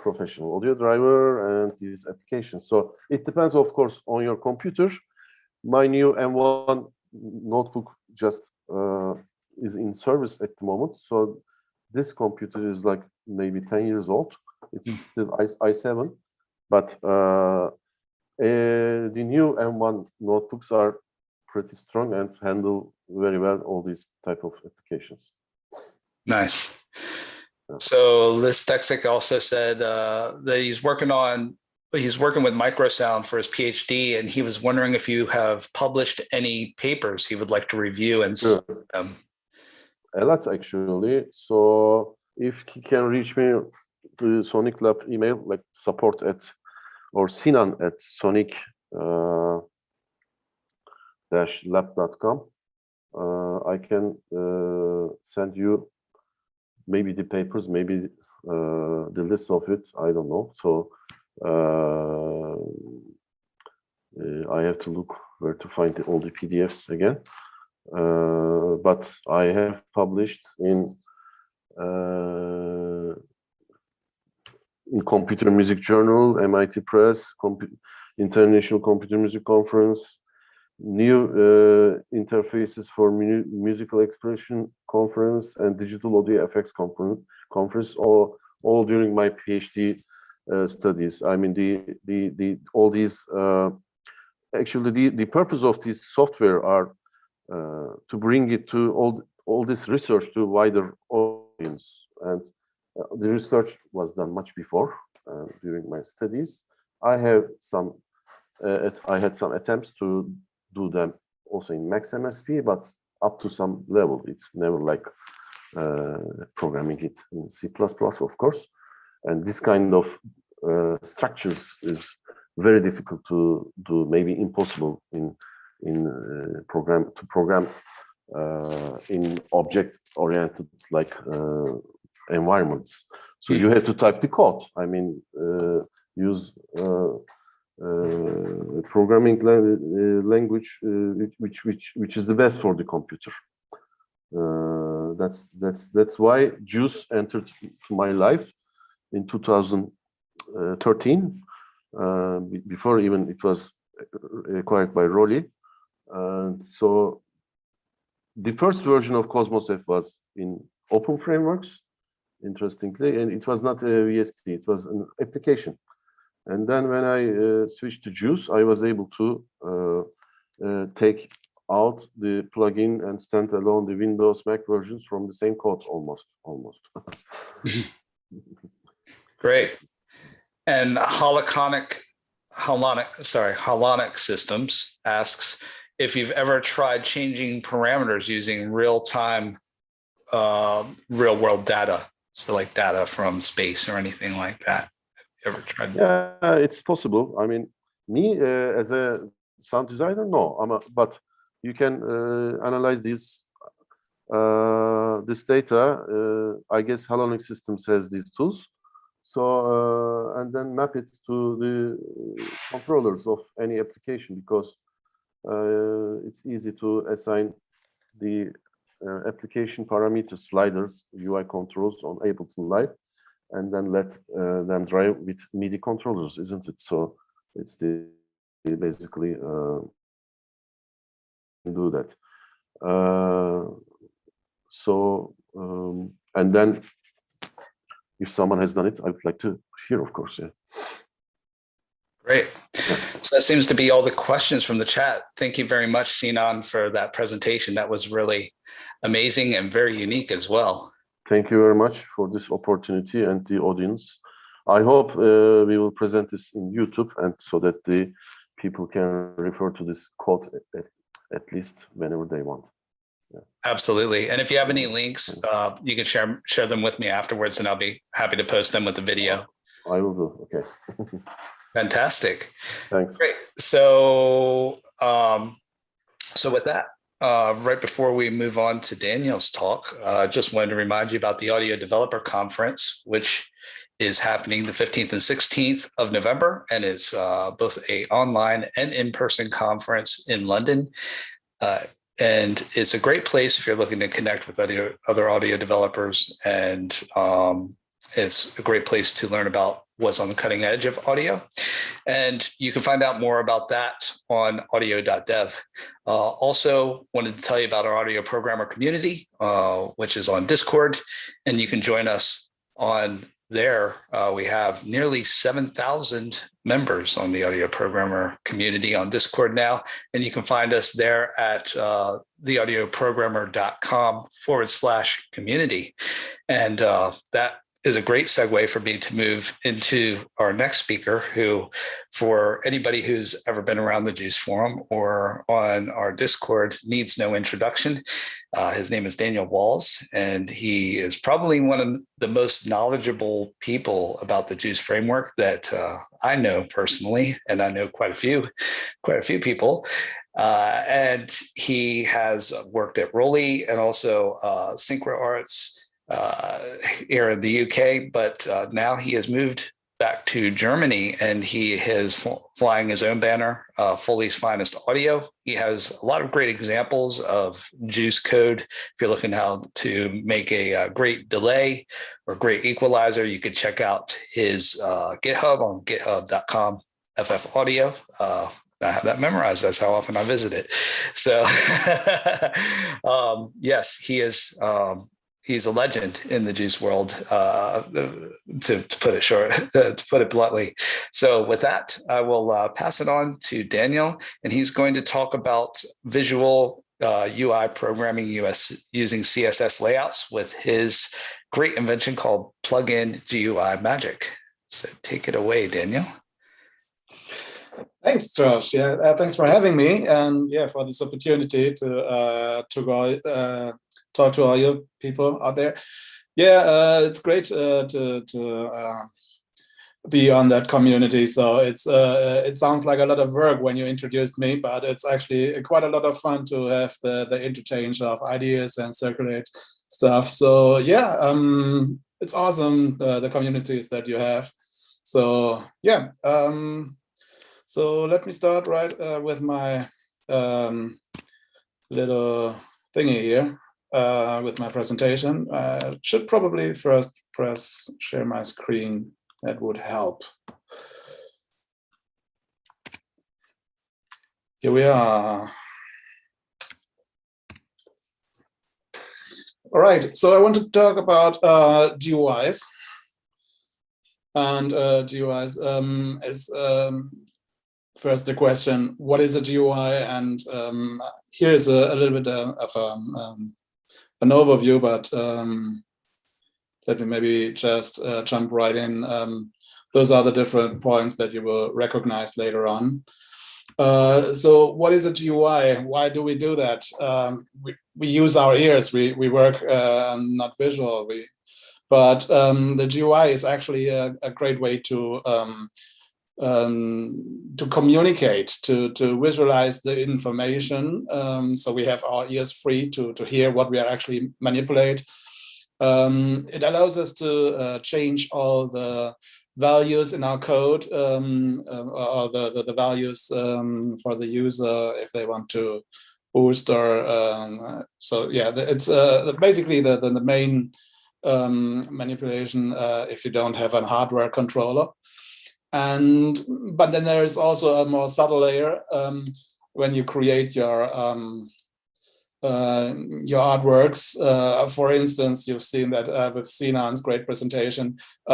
professional audio driver and these applications. So it depends, of course, on your computer. My new M1 notebook just is in service at the moment. So this computer is like maybe 10 years old. It's still i7, but the new M1 notebooks are pretty strong and handle very well all these type of applications. Nice. So Listexic also said that he's working with microsound for his PhD, and he was wondering if you have published any papers he would like to review. And sure. A lot, actually. So if he can reach me to sonicLAB email, like support at or Sinan at sonic-lab.com, I can send you maybe the papers, maybe the list of it, I don't know. So I have to look where to find all the PDFs again. But I have published in Computer Music Journal, MIT Press, International Computer Music Conference, New Interfaces for Musical Expression Conference, and Digital Audio Effects Conference, all during my PhD studies. I mean, all these actually the purpose of this software are to bring it to all this research to a wider audience, and the research was done much before during my studies. I had some attempts to do them also in Max MSP, but up to some level. It's never like programming it in C++, of course. And this kind of structures is very difficult to do, maybe impossible in program in object-oriented like environments. So you have to type the code. I mean, use programming language which is the best for the computer. That's why JUCE entered to my life in 2013. Before even it was acquired by Rolly. So the first version of Cosmos F was in open frameworks, interestingly, and it was not a VST, it was an application. And then when I switched to JUCE, I was able to take out the plugin and standalone the Windows Mac versions from the same code almost. Great. And Holonic Systems asks if you've ever tried changing parameters using real-time, real-world data, so like data from space or anything like that. Ever tried? Yeah, it's possible. I mean, me as a sound designer, no. But you can analyze this data. I guess Holonic Systems has these tools. So and then map it to the controllers of any application, because it's easy to assign the application parameter sliders, UI controls on Ableton Live, and then let them drive with MIDI controllers, isn't it? So it's basically do that. And then if someone has done it, I would like to hear, of course. Yeah. Great. Yeah. So that seems to be all the questions from the chat. Thank you very much, Sinan, for that presentation. That was really amazing and very unique as well. Thank you very much for this opportunity and the audience. I hope we will present this in YouTube, and so that the people can refer to this code at least whenever they want. Yeah. Absolutely. And if you have any links, you can share them with me afterwards, and I'll be happy to post them with the video. I will do. Okay. Fantastic. Thanks. Great. So, with that, right before we move on to Daniel's talk, just wanted to remind you about the Audio Developer Conference, which is happening the 15th and 16th of November, and is both an online and in-person conference in London. And it's a great place if you're looking to connect with other audio developers, and it's a great place to learn about what's on the cutting edge of audio. And you can find out more about that on audio.dev. Also wanted to tell you about our audio programmer community, which is on Discord, and you can join us on there. We have nearly 7,000 members on the audio programmer community on Discord now, and you can find us there at theaudioprogrammer.com/community. And that is a great segue for me to move into our next speaker, who, for anybody who's ever been around the JUCE forum or on our Discord, needs no introduction. His name is Daniel Walz, and he is probably one of the most knowledgeable people about the JUCE framework that I know personally, and I know quite a few people. And he has worked at Rolly and also SynchroArts. here in the UK, but now he has moved back to Germany, and he is flying his own banner, Foleys Finest Audio. He has a lot of great examples of JUCE code. If you're looking how to make a great delay or great equalizer, you could check out his GitHub on github.com FF Audio. I have that memorized. That's how often I visit it. So yes, he is. He's a legend in the JUCE world, to put it short, to put it bluntly. So with that, I will pass it on to Daniel, and he's going to talk about visual UI programming using CSS layouts with his great invention called PluginGUIMagic. So take it away, Daniel. Thanks, Josh. Yeah, thanks for having me, and yeah, for this opportunity to go talk to all you people out there. Yeah, it's great to be on that community. So it's it sounds like a lot of work when you introduced me, but it's actually quite a lot of fun to have the interchange of ideas and circulate stuff. So yeah, it's awesome, the communities that you have. So yeah, so let me start right with my little thingy here. With my presentation. Should probably first press share my screen. That would help. Here we are. All right, so I want to talk about GUIs. And GUIs is first the question, what is a GUI? And here's a little bit of an overview, but let me maybe just jump right in. Those are the different points that you will recognize later on. So what is a GUI? Why do we do that? We use our ears, we work not visual, but the GUI is actually a great way to communicate, to visualize the information. So we have our ears free to hear what we are actually manipulate. It allows us to change all the values in our code, or the values for the user if they want to boost or so yeah, it's basically the main manipulation if you don't have a hardware controller. But then there is also a more subtle layer when you create your artworks. For instance, you've seen that with Sinan's great presentation, he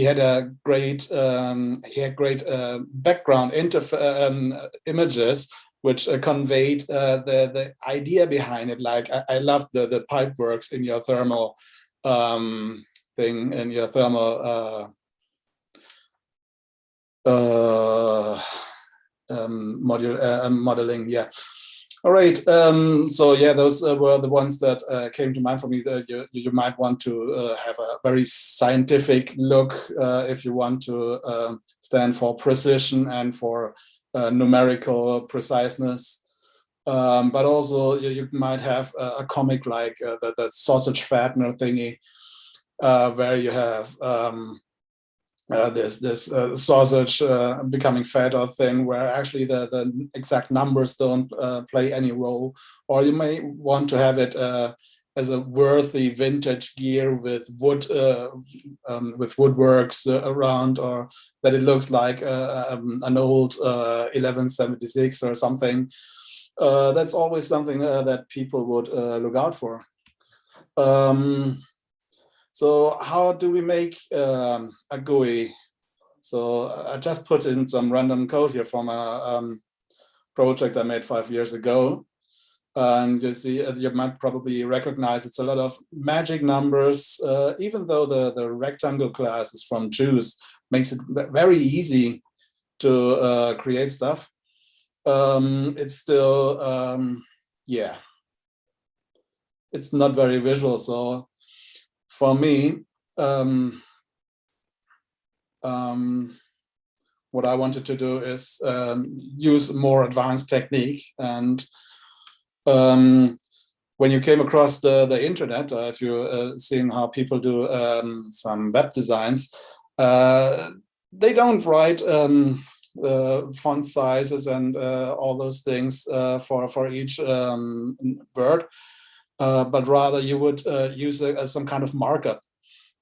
had great background images which conveyed the idea behind it. Like I love the pipe works in your thermal thing, in your thermal modeling. Yeah. All right. So yeah, those were the ones that came to mind for me. That you might want to have a very scientific look if you want to stand for precision and for numerical preciseness. But also you might have a comic like the sausage fattener thingy, where you have this sausage becoming fatter thing, where actually the exact numbers don't play any role. Or you may want to have it as a worthy vintage gear with wood, with woodworks around, or that it looks like an old 1176 or something. That's always something that people would look out for. So how do we make a GUI? So I just put in some random code here from a project I made 5 years ago. And you see, you might probably recognize it's a lot of magic numbers, even though the rectangle class is from JUCE, makes it very easy to create stuff. It's still, yeah, it's not very visual. So for me, what I wanted to do is use more advanced technique, and when you came across the internet, if you've seen how people do some web designs, they don't write font sizes and all those things for each word, but rather you would use some kind of markup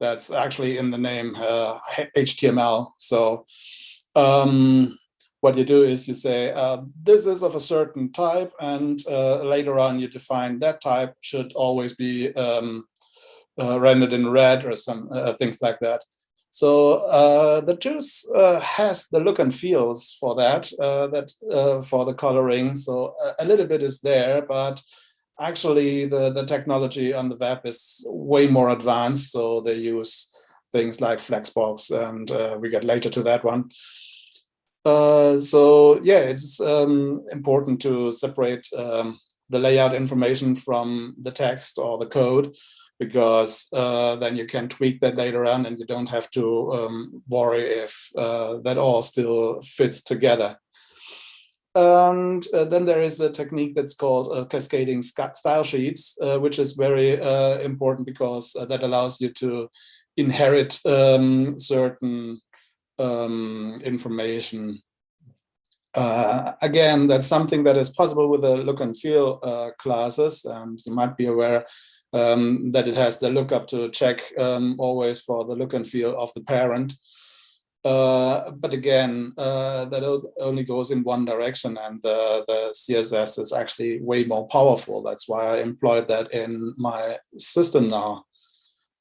that's actually in the name HTML. So what you do is you say, this is of a certain type, and later on you define that type should always be rendered in red or some things like that. So the JUCE has the look and feels for that, for the coloring. So a little bit is there, but actually the technology on the web is way more advanced. So they use things like Flexbox, and we get later to that one. So yeah, it's important to separate the layout information from the text or the code, because then you can tweak that later on and you don't have to worry if that all still fits together. And then there is a technique that's called cascading style sheets, which is very important because that allows you to inherit certain information. Again, that's something that is possible with the look and feel classes, and you might be aware that it has the lookup to check always for the look and feel of the parent. But again, that only goes in one direction, and the CSS is actually way more powerful. That's why I employed that in my system now.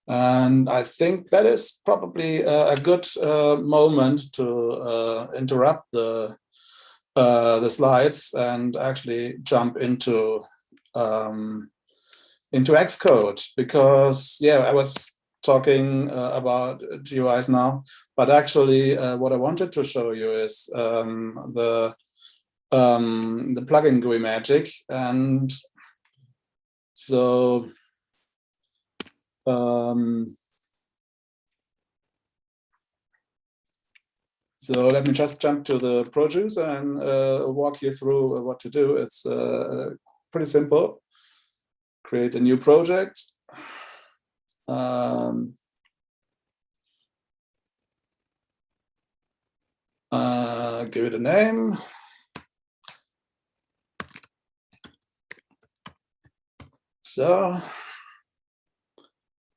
And I think that is probably a good moment to interrupt the slides and actually jump into Xcode, because yeah, I was talking about GUIs now, but actually what I wanted to show you is the PluginGUIMagic. And so so let me just jump to the Produce and walk you through what to do. It's pretty simple. Create a new project. Give it a name. So,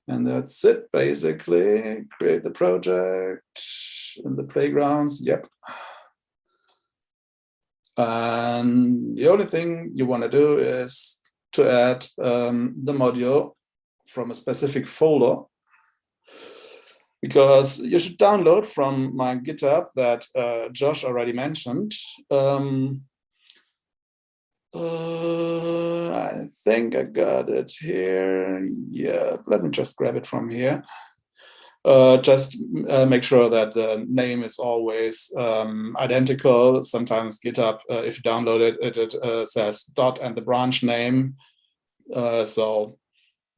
and that's it, basically. Create the project in the playgrounds, yep. And the only thing you want to do is to add the module from a specific folder, because you should download from my GitHub that Josh already mentioned. I think I got it here. Yeah, let me just grab it from here. Just make sure that the name is always identical. Sometimes GitHub, if you download it, it says dot and the branch name. So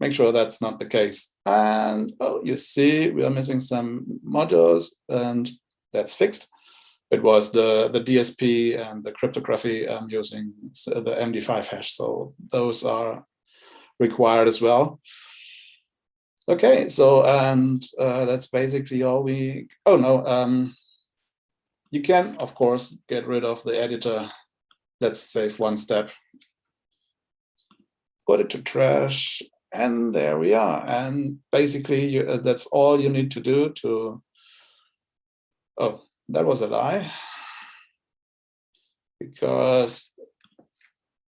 make sure that's not the case. And oh, you see, we are missing some modules, and that's fixed. It was the DSP and the cryptography using the MD5 hash. So those are required as well. Okay, so, and that's basically all we, oh no, you can, of course, get rid of the editor. Let's save one step. Put it to trash, and there we are. And basically, that's all you need to do to, oh, that was a lie. Because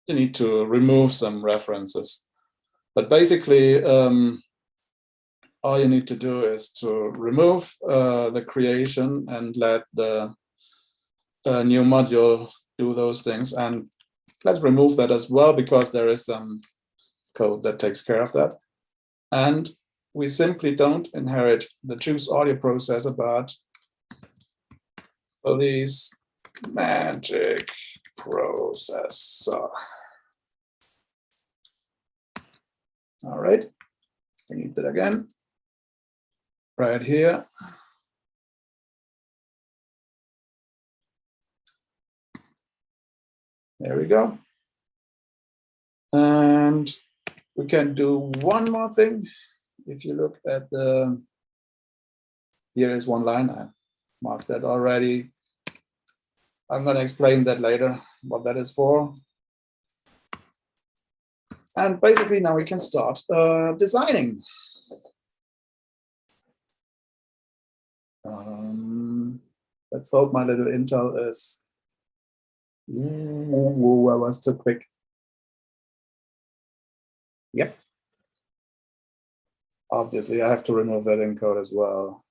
you need to remove some references. But basically, all you need to do is to remove the creation and let the new module do those things. And let's remove that as well, because there is some code that takes care of that. And we simply don't inherit the JUCE audio processor, but Foleys magic processor. All right, we need that again. Right here. There we go. And we can do one more thing. If you look at the, here is one line. I marked that already. I'm going to explain that later, what that is for. And basically now we can start designing. Let's hope my little Intel is, I was too quick. Yep. Obviously, I have to remove that encode as well.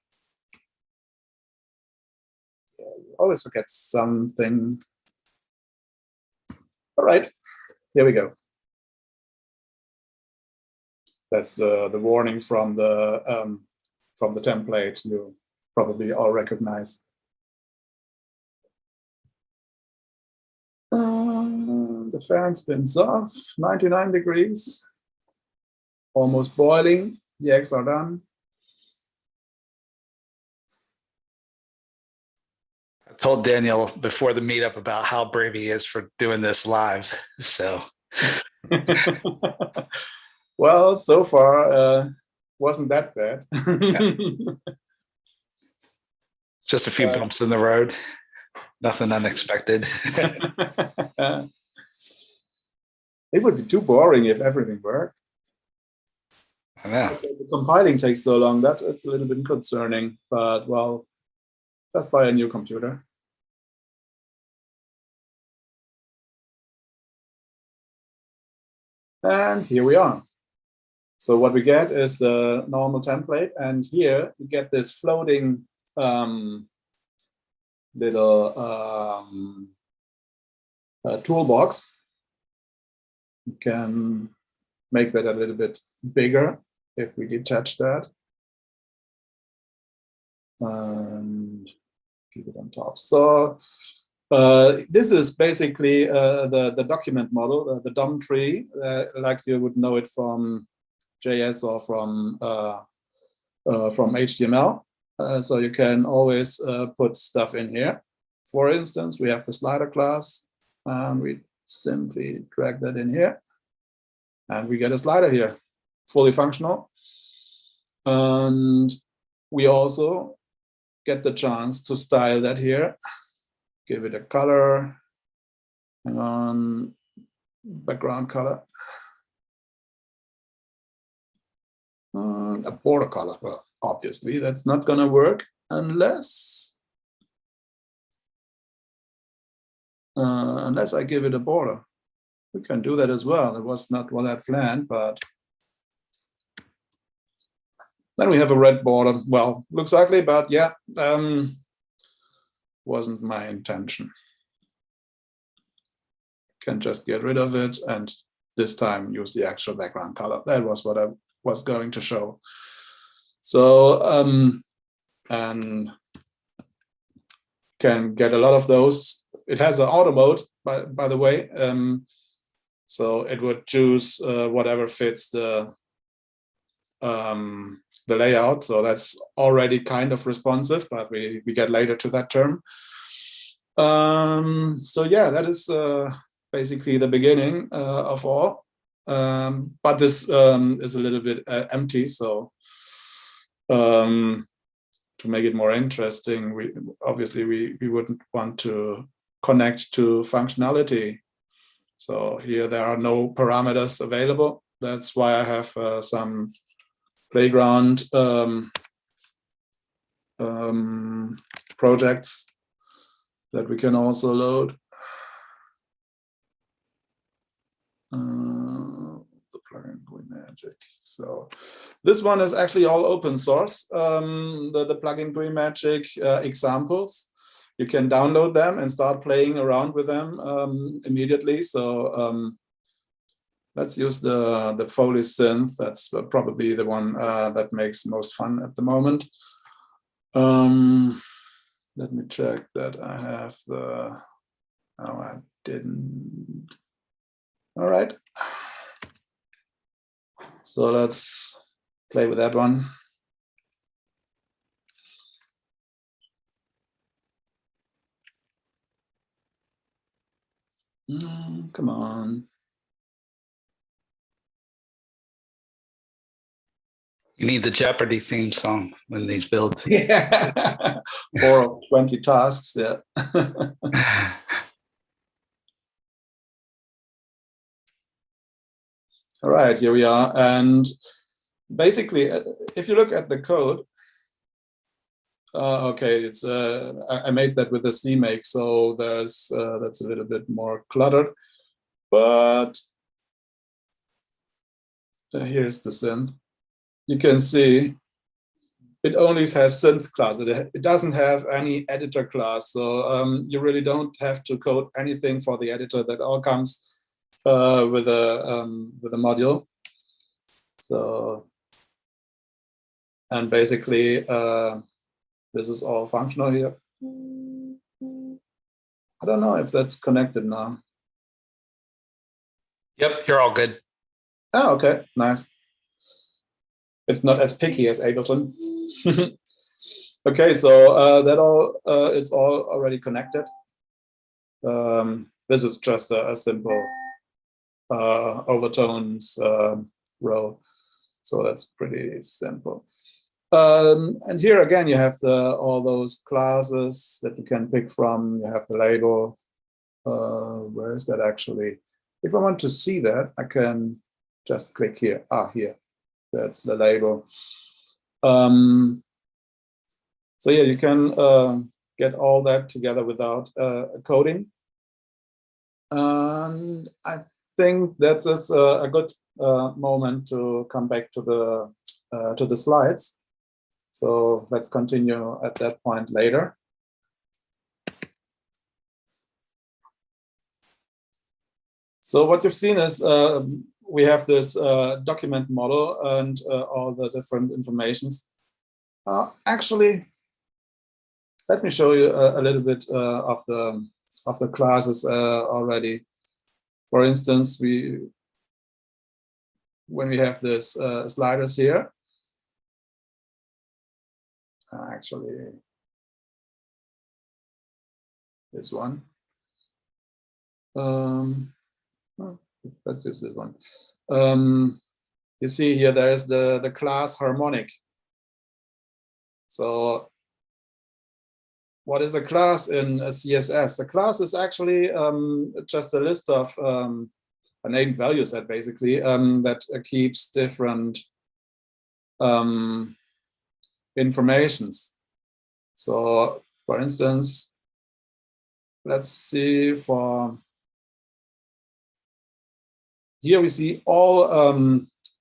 Yeah, you always forget something. All right, here we go. That's the warning from the template you probably all recognize. The fan spins off, 99 degrees, almost boiling. The eggs are done. I told Daniel before the meetup about how brave he is for doing this live. So, well, so far wasn't that bad. Just a few bumps in the road. Nothing unexpected. It would be too boring if everything worked. I know. The compiling takes so long that it's a little bit concerning, but well, just buy a new computer. And here we are. So what we get is the normal template, and here you get this floating little toolbox. You can make that a little bit bigger if we detach that and keep it on top. So this is basically the document model, the DOM tree, like you would know it from JS or from HTML. So you can always put stuff in here. For instance, we have the slider class, and we simply drag that in here, and we get a slider here, fully functional. And we also get the chance to style that here, give it a color, hang on, background color, a border color. Well, obviously that's not going to work unless I give it a border. We can do that as well. That was not what I planned, but then we have a red border. Well, looks ugly, but yeah, wasn't my intention. Can just get rid of it, and this time use the actual background color. That was what I was going to show. So and can get a lot of those. It has an auto mode, by the way, so it would choose whatever fits the layout. So that's already kind of responsive, but we get later to that term. So yeah, that is basically the beginning of all. But this is a little bit empty. So to make it more interesting, we wouldn't want to connect to functionality. So here there are no parameters available. That's why I have some playground projects that we can also load. The PluginGUIMagic. So this one is actually all open source. The PluginGUIMagic examples. You can download them and start playing around with them immediately. So let's use the Foleys synth. That's probably the one that makes most fun at the moment. Let me check that I have the, oh, I didn't. All right. So let's play with that one. Come on. You need the Jeopardy theme song when these build. Yeah, 4 of 20 tasks. Yeah. All right, here we are. And basically, if you look at the code, okay, it's I made that with a CMake, so there's that's a little bit more cluttered. But here's the synth. You can see it only has synth class. It doesn't have any editor class, so you really don't have to code anything for the editor. That all comes with a module. So, and basically this is all functional here. I don't know if that's connected now. Yep, you're all good. Oh, okay, nice. It's not as picky as Ableton. Okay, so that all is all already connected. This is just a simple overtones row, so that's pretty simple. And here again, you have all those classes that you can pick from. You have the label. Where is that actually? If I want to see that, I can just click here. Ah, here. That's the label. So yeah, you can get all that together without coding. And I think that is a good moment to come back to the slides. So let's continue at that point later. So what you've seen is we have this document model and all the different informations. Actually, let me show you a little bit of the classes already. For instance, when we have this sliders here, actually this one. Let's use this one. You see here there's the class harmonic. So what is a class in a CSS? A class is actually just a list of a named value set, basically, that keeps different informations. So for instance, let's see, for here we see all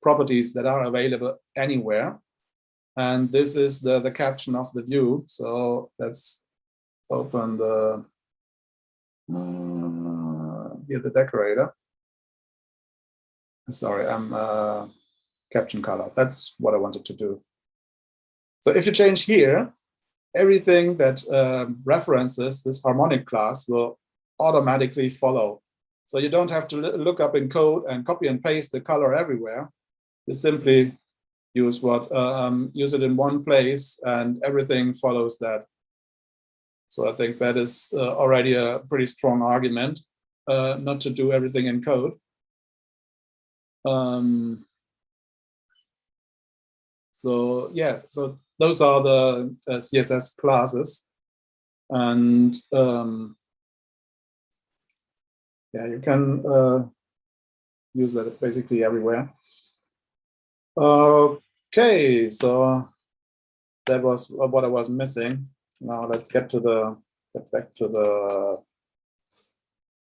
properties that are available anywhere. And this is the caption of the view. So let's open the here, the decorator. Sorry, I'm caption color. That's what I wanted to do. So if you change here, everything that references this harmonic class will automatically follow. So you don't have to look up in code and copy and paste the color everywhere. You simply use use it in one place, and everything follows that. So I think that is already a pretty strong argument not to do everything in code. So yeah, so those are the CSS classes, and yeah, you can use it basically everywhere. Okay, so that was what I was missing. Now let's get back to the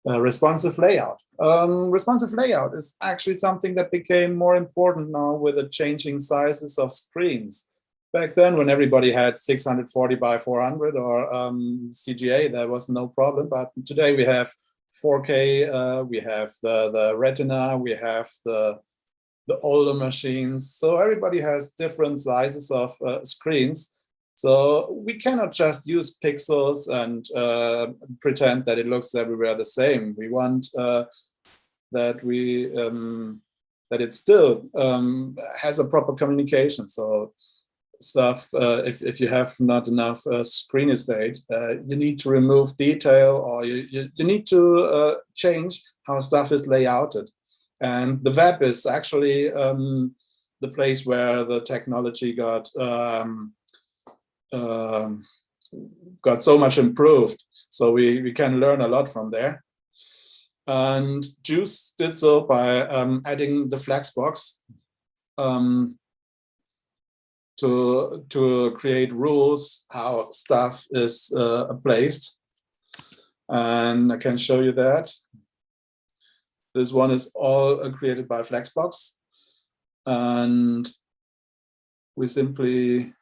responsive layout. Responsive layout is actually something that became more important now with the changing sizes of screens. Back then, when everybody had 640 by 400 or CGA, there was no problem. But today we have 4K, we have the Retina, we have the older machines. So everybody has different sizes of screens. So we cannot just use pixels and pretend that it looks everywhere the same. We want that it still has a proper communication. So stuff, if you have not enough screen estate, you need to remove detail, or you need to change how stuff is layouted. And the web is actually the place where the technology got so much improved. So we can learn a lot from there. And JUCE did so by adding the flexbox to create rules how stuff is placed. And I can show you that. This one is all created by flexbox. And we simply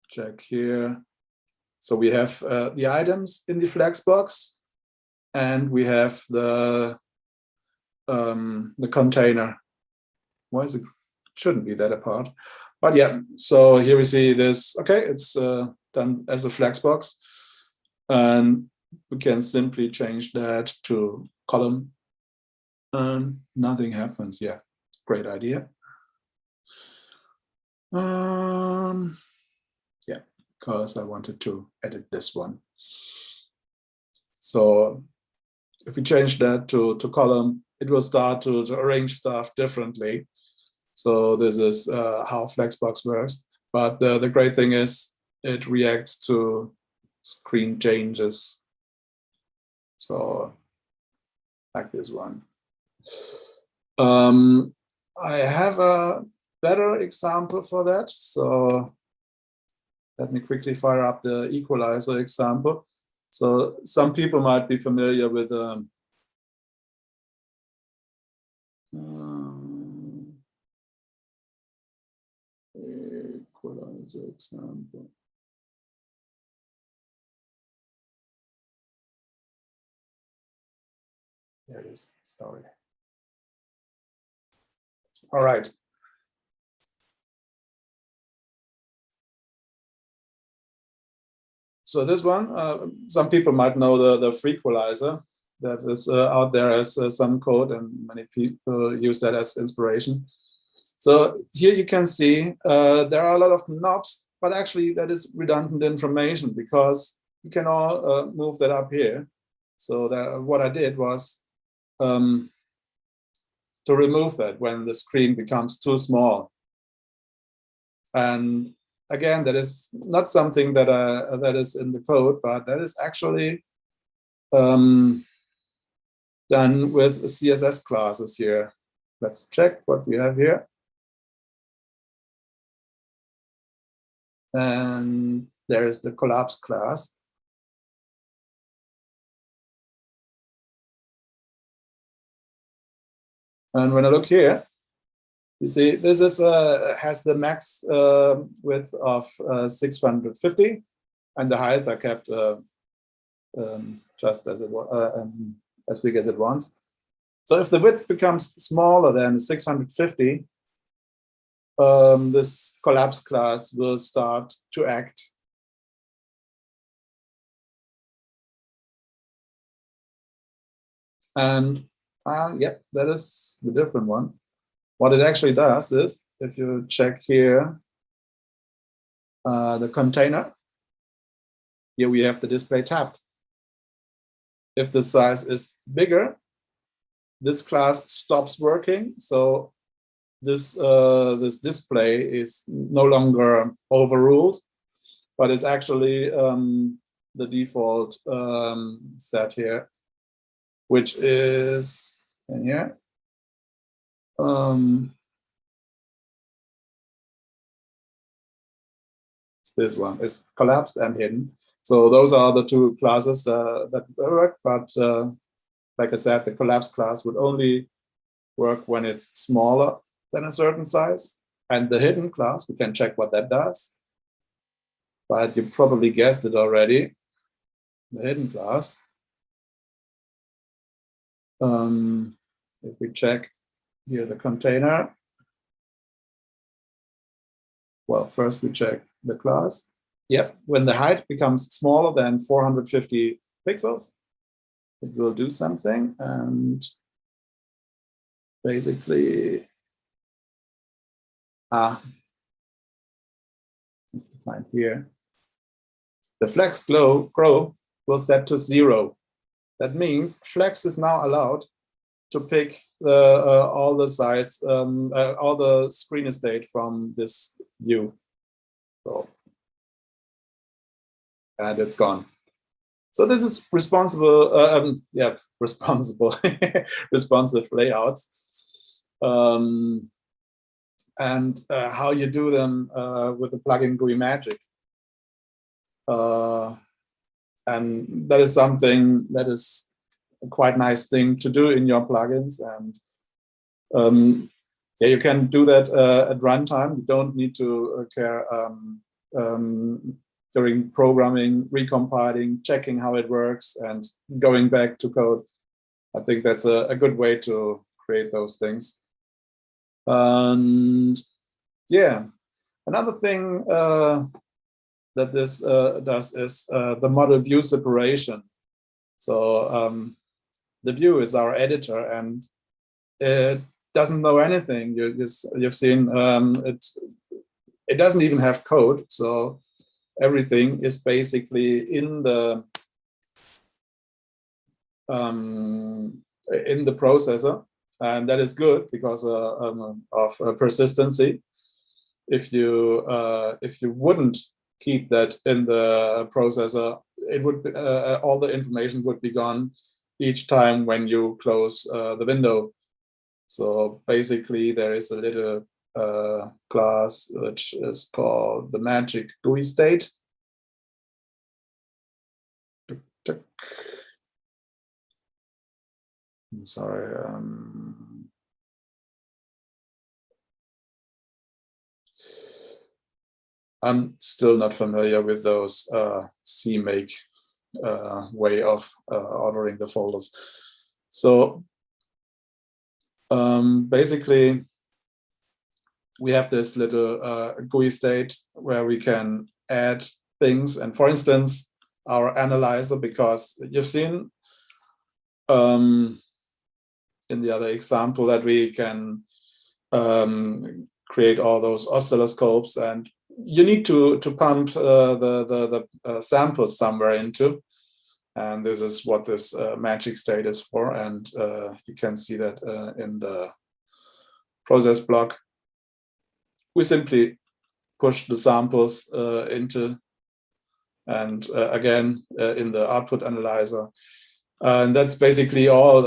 check here. So we have the items in the flexbox, and we have the container. Why is it? Shouldn't be that apart, but yeah. So here we see this. Okay, it's done as a flexbox, and we can simply change that to column, and nothing happens. Yeah, great idea. Yeah, because I wanted to edit this one. So if we change that to column, it will start to arrange stuff differently. So this is how Flexbox works. But the great thing is it reacts to screen changes. So like this one. I have a better example for that. So let me quickly fire up the equalizer example. So some people might be familiar with equalizer example. There it is. Sorry. All right. So this one, some people might know the frequalizer that is out there as some code, and many people use that as inspiration. So here you can see there are a lot of knobs, but actually that is redundant information because you can all move that up here. So that, what I did was to remove that when the screen becomes too small. And again, that is not something that that is in the code, but that is actually done with CSS classes here. Let's check what we have here. And there is the collapse class. And when I look here, you see this is has the max width of 650, and the height I kept just as it was, as big as it wants. So if the width becomes smaller than 650, this collapse class will start to act. And yep, that is the different one. What it actually does is, if you check here, the container, here we have the display tab. If the size is bigger, this class stops working. So this display is no longer overruled, but it's actually the default set here, which is in here. This one is collapsed and hidden. So those are the two classes that work. But like I said, the collapse class would only work when it's smaller than a certain size. And the hidden class, we can check what that does. But you probably guessed it already. The hidden class. If we check here the container, well, first we check the class. Yep, when the height becomes smaller than 450 pixels, it will do something. And basically, find here, the flex grow will set to 0. That means flex is now allowed to pick all the size, all the screen state from this view. So, and it's gone. So this is responsible, responsible, responsive layouts. And how you do them with the plugin GUIMagic. And that is something that is a quite nice thing to do in your plugins. And yeah, you can do that at runtime. You don't need to care during programming, recompiling, checking how it works, and going back to code. I think that's a good way to create those things. And yeah, another thing that this does is the model view separation. So the view is our editor, and it doesn't know anything. You've seen it doesn't even have code. So everything is basically in the processor, and that is good because of persistency. If you wouldn't keep that in the processor, it would be, all the information would be gone each time when you close the window. So basically, there is a little class which is called the magic GUI state. I'm sorry. I'm still not familiar with those CMake way of ordering the folders. So basically, we have this little GUI state where we can add things. And for instance, our analyzer, because you've seen in the other example that we can create all those oscilloscopes, and you need to pump the samples somewhere into. And this is what this magic state is for. And you can see that in the process block. We simply push the samples into, and again, in the output analyzer. And that's basically all.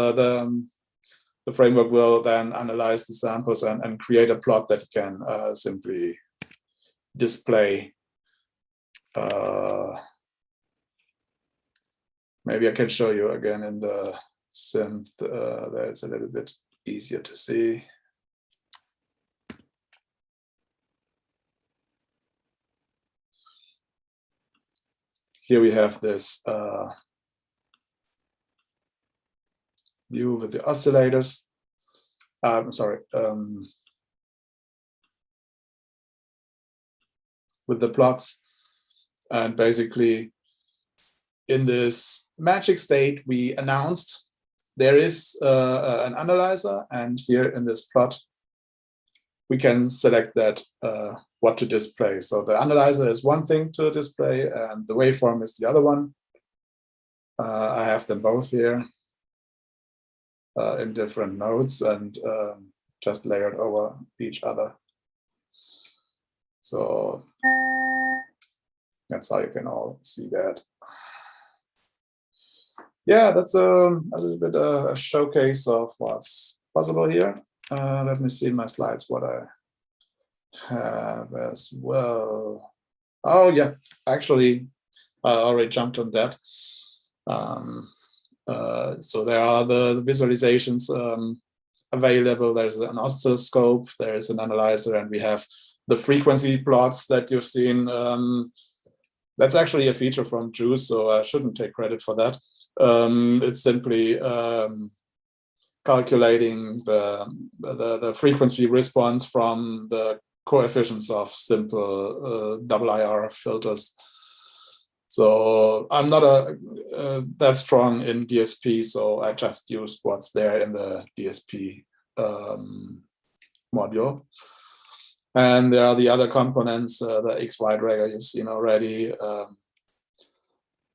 The framework will then analyze the samples and create a plot that you can simply display. Maybe I can show you again in the synth. There it's a little bit easier to see. Here we have this view with the oscillators. With the plots. And basically, in this magic state, we announced there is an analyzer, and here in this plot, we can select that what to display. So the analyzer is one thing to display, and the waveform is the other one. I have them both here in different nodes and just layered over each other. So that's how you can all see that. Yeah, that's a little bit a showcase of what's possible here. Let me see in my slides what I have as well. Oh yeah, actually, I already jumped on that. So there are the visualizations available. There's an oscilloscope, there's an analyzer, and we have the frequency plots that you've seen. That's actually a feature from JUCE, so I shouldn't take credit for that. It's simply calculating the frequency response from the coefficients of simple IR filters. So I'm not that strong in DSP, so I just used what's there in the DSP module. And there are the other components, the XY dragger you've seen already.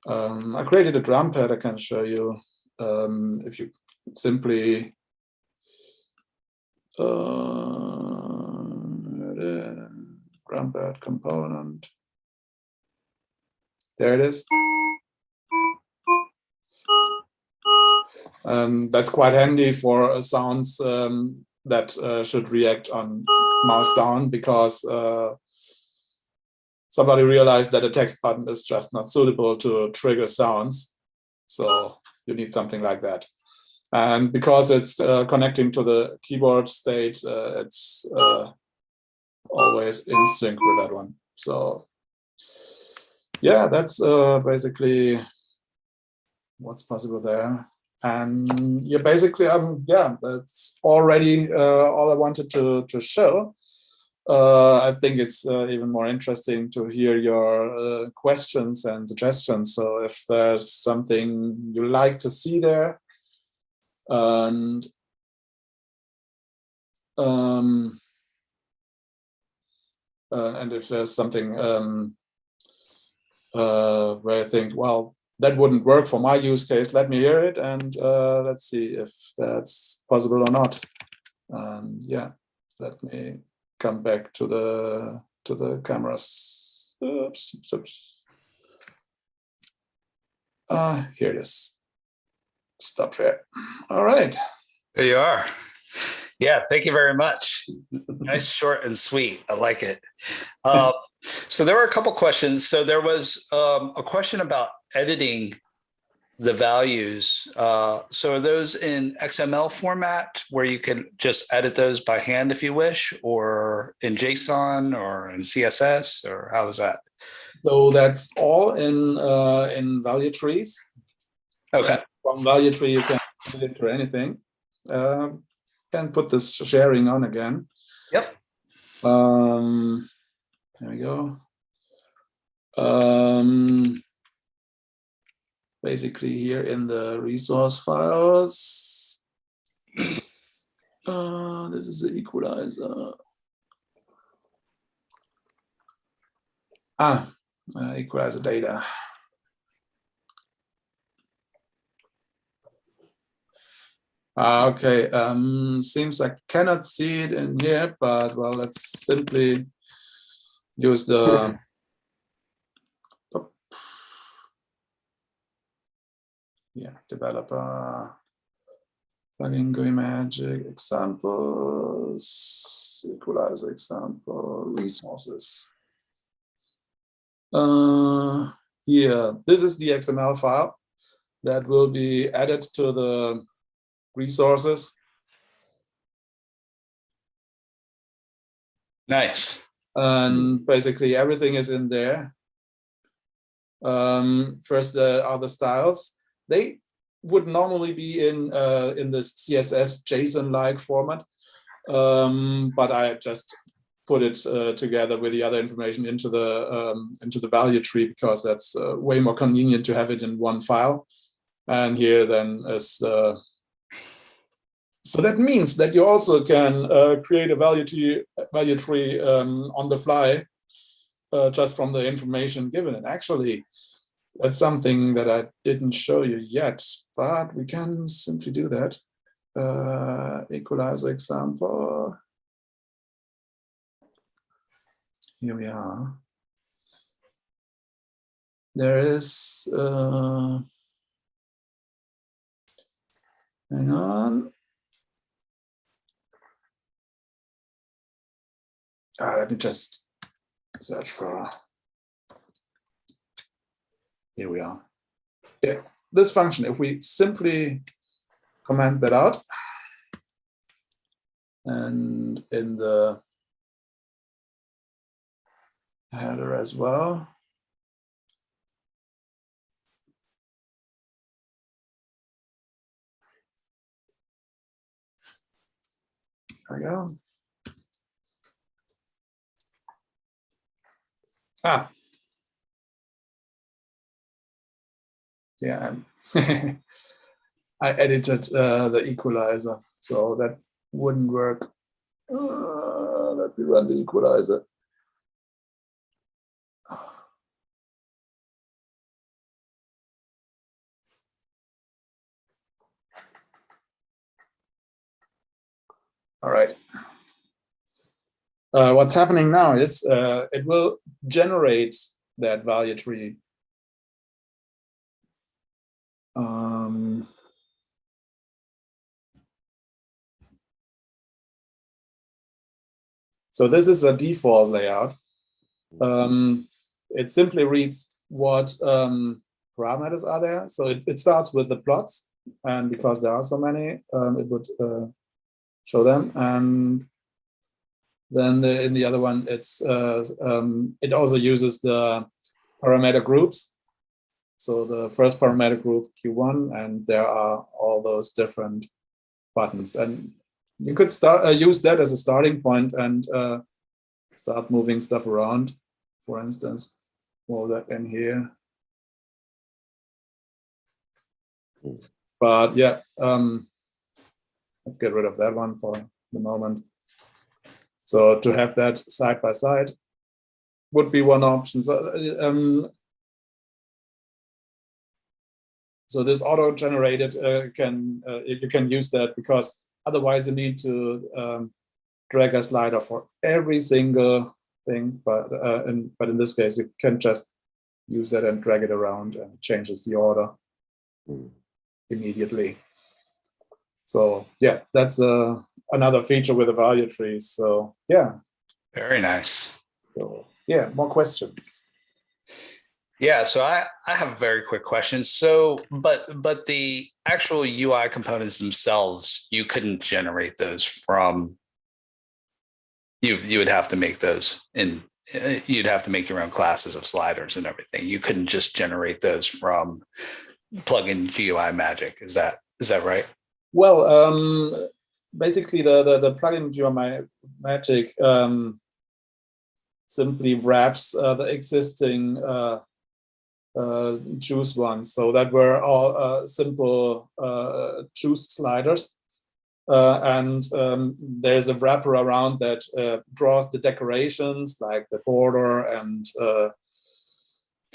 I created a drum pad I can show you. If you simply Embed component. There it is. That's quite handy for sounds that should react on mouse down, because somebody realized that a text button is just not suitable to trigger sounds. So you need something like that. And because it's connecting to the keyboard state, it's always in sync with that one. So yeah, that's basically what's possible there. And yeah, basically, yeah, that's already all I wanted to show. I think it's even more interesting to hear your questions and suggestions. So if there's something you like to see there, and if there's something where I think, well, that wouldn't work for my use case, let me hear it, and let's see if that's possible or not. Yeah, let me come back to the cameras. Oops. Here it is. Stop share. All right. There you are. Yeah, thank you very much. Nice, short and sweet. I like it. So there were a couple questions. So there was a question about editing the values. So are those in XML format where you can just edit those by hand if you wish, or in JSON or in CSS, or how is that? So that's all in value trees. Okay. From value tree, you can edit or anything. Can put this sharing on again. Yep. There we go. Basically here in the resource files, this is the equalizer. Equalizer data. Okay, seems I cannot see it in here, but well, let's simply use the developer PluginGUIMagic examples, equalizer example, resources. Here, this is the XML file that will be added to the resources. Nice. And basically everything is in there. First, are the styles. They would normally be in the CSS JSON-like format, but I just put it together with the other information into the value tree, because that's way more convenient to have it in one file. And here then is so that means that you also can create a value tree on the fly, just from the information given. And actually, that's something that I didn't show you yet, but we can simply do that. Equalizer example. Here we are. There is, hang on. Let me just search for, here we are. Yeah, this function, if we simply comment that out, and in the header as well. There we go. Yeah, I edited the equalizer, so that wouldn't work. Let me run the equalizer. All right. What's happening now is it will generate that value tree. So this is a default layout. It simply reads what parameters are there. So it starts with the plots, and because there are so many, it would show them. And then in the other one, it also uses the parameter groups. So the first parameter group Q1, and there are all those different buttons. And you could start use that as a starting point and start moving stuff around. For instance, move that in here. But yeah, let's get rid of that one for the moment. So to have that side by side would be one option. So this auto-generated you can use that, because otherwise you need to drag a slider for every single thing. But in this case, you can just use that and drag it around, and it changes the order immediately. So yeah, that's another feature with the value trees. So yeah, very nice. So yeah, more questions. Yeah, so I have a very quick question. So, but the actual UI components themselves, you couldn't generate those from. You would have to make those in. You'd have to make your own classes of sliders and everything. You couldn't just generate those from plugin GUIMagic. Is that right? Well, basically the plugin GUIMagic simply wraps the existing JUCE ones. So that were all simple JUCE sliders. And there's a wrapper around that draws the decorations like the border and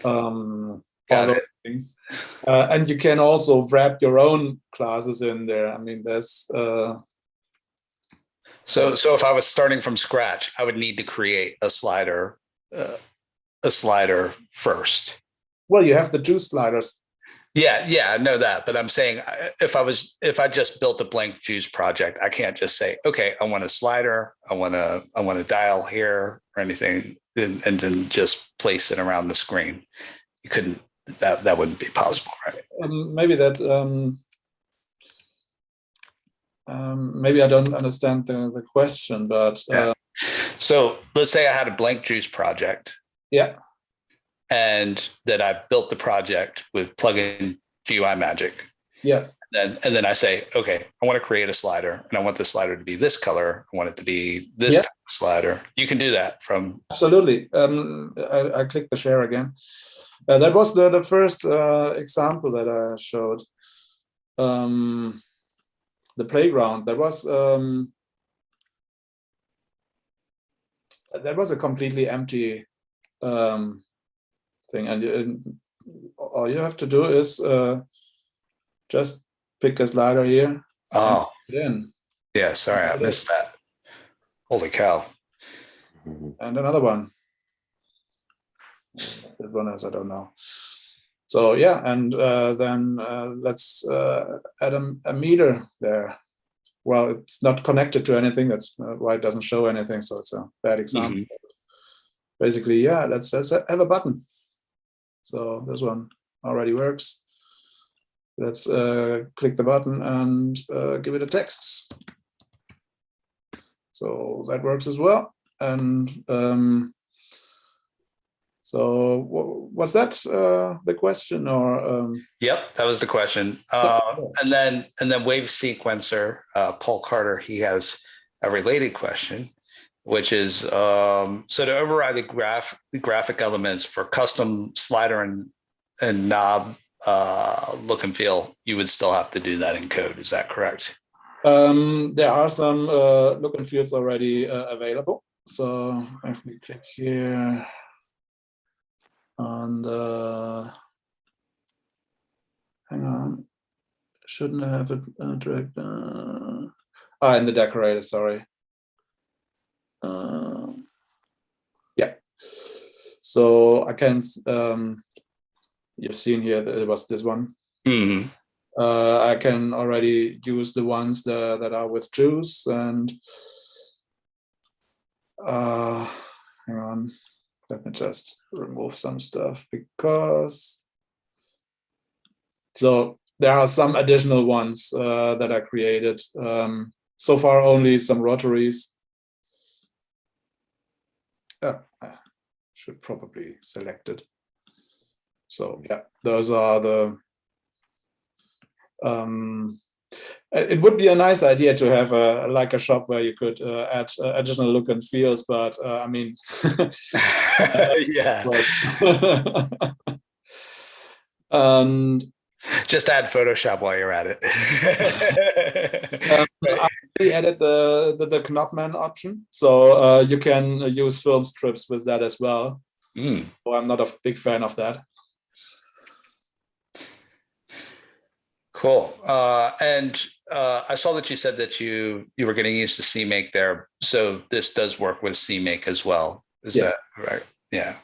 other things. And you can also wrap your own classes in there. I mean, there's so if I was starting from scratch, I would need to create a slider first. Well, you have the JUCE sliders. Yeah, I know that, but I'm saying if I just built a blank JUCE project, I can't just say, okay, I want a slider, I want a dial here or anything, and then just place it around the screen. You couldn't. That wouldn't be possible, right? Maybe that. Maybe I don't understand the question, but yeah. So let's say I had a blank JUCE project. Yeah. And that I built the project with plugin GUIMagic. Yeah. And then I say, okay, I want to create a slider, and I want the slider to be this color. I want it to be this type of slider. You can do that from. Absolutely. I click the share again. That was the first example that I showed. The playground. That was a completely empty thing, and all you have to do is just pick a slider here. Oh, in. Yeah, sorry, I missed that. Holy cow. And another one. This one is, I don't know. So yeah, and then let's add a meter there. Well, it's not connected to anything. That's why it doesn't show anything. So it's a bad example. Basically, yeah, let's have a button. So this one already works. Let's click the button and give it a text. So that works as well. And so was that the question, or? Yep, that was the question. And then Wave Sequencer, Paul Carter, he has a related question, which is so to override the graphic elements for custom slider and knob look and feel, you would still have to do that in code. Is that correct? There are some look and feels already available. So if we click here on the, hang on, shouldn't I have it direct? In the decorator, sorry. Yeah. So I can, you've seen here that it was this one. Mm-hmm. I can already use the ones that are with JUCE, and hang on, let me just remove some stuff because so there are some additional ones that I created. So far, only some rotaries. I should probably select it. So yeah, those are the. It would be a nice idea to have like a shop where you could add additional look and feels, but I mean, Yeah. And just add Photoshop while you're at it. I added the Knopman option, so you can use film strips with that as well. So I'm not a big fan of that. Cool. And I saw that you said that you were getting used to CMake there. So this does work with CMake as well. Is that right? Yeah.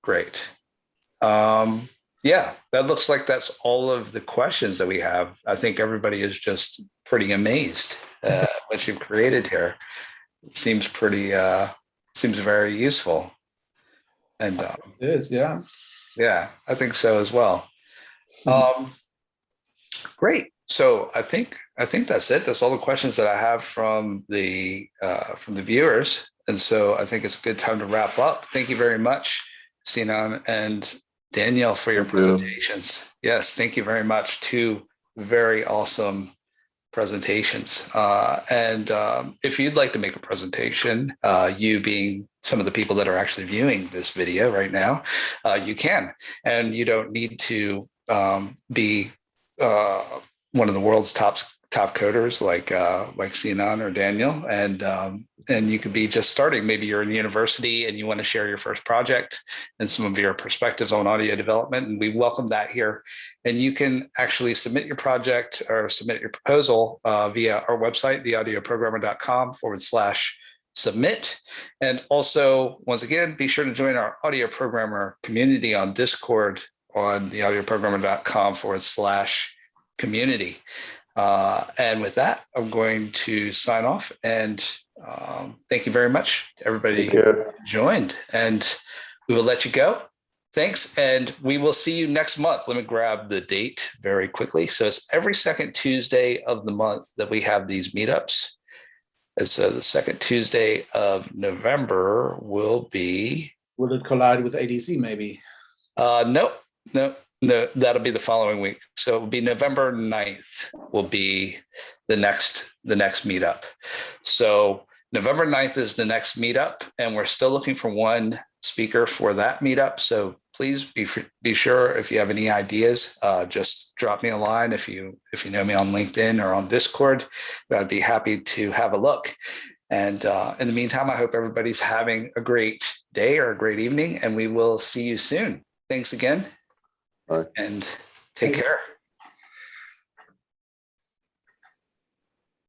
Great. Yeah, that looks like that's all of the questions that we have. I think everybody is just pretty amazed what you've created here. It seems pretty, seems very useful. And It is, yeah. Yeah, I think so as well. Great. So I think that's it. That's all the questions that I have from the viewers. And so I think it's a good time to wrap up. Thank you very much, Sinan and Danielle, for your presentations. Yes, thank you very much. Two very awesome presentations. And if you'd like to make a presentation, you being some of the people that are actually viewing this video right now, you can. And you don't need to be one of the world's top coders like Sinan or Daniel, and you could be just starting. Maybe you're in university and you want to share your first project and some of your perspectives on audio development, and we welcome that here. And you can actually submit your project or submit your proposal via our website, theaudioprogrammer.com/submit. And also, once again, be sure to join our audio programmer community on Discord on theaudioprogrammer.com/community. And with that, I'm going to sign off, and thank you very much to everybody who joined, and we will let you go. Thanks, and we will see you next month. Let me grab the date very quickly. So it's every second Tuesday of the month that we have these meetups. And so the second Tuesday of November will be... Will it collide with ADC maybe? No, that'll be the following week. So it will be November 9th will be the next meetup. So November 9th is the next meetup, and we're still looking for one speaker for that meetup. So please be sure, if you have any ideas, just drop me a line. If you know me on LinkedIn or on Discord, I'd be happy to have a look. And in the meantime, I hope everybody's having a great day or a great evening, and we will see you soon. Thanks again. Bye. And take care.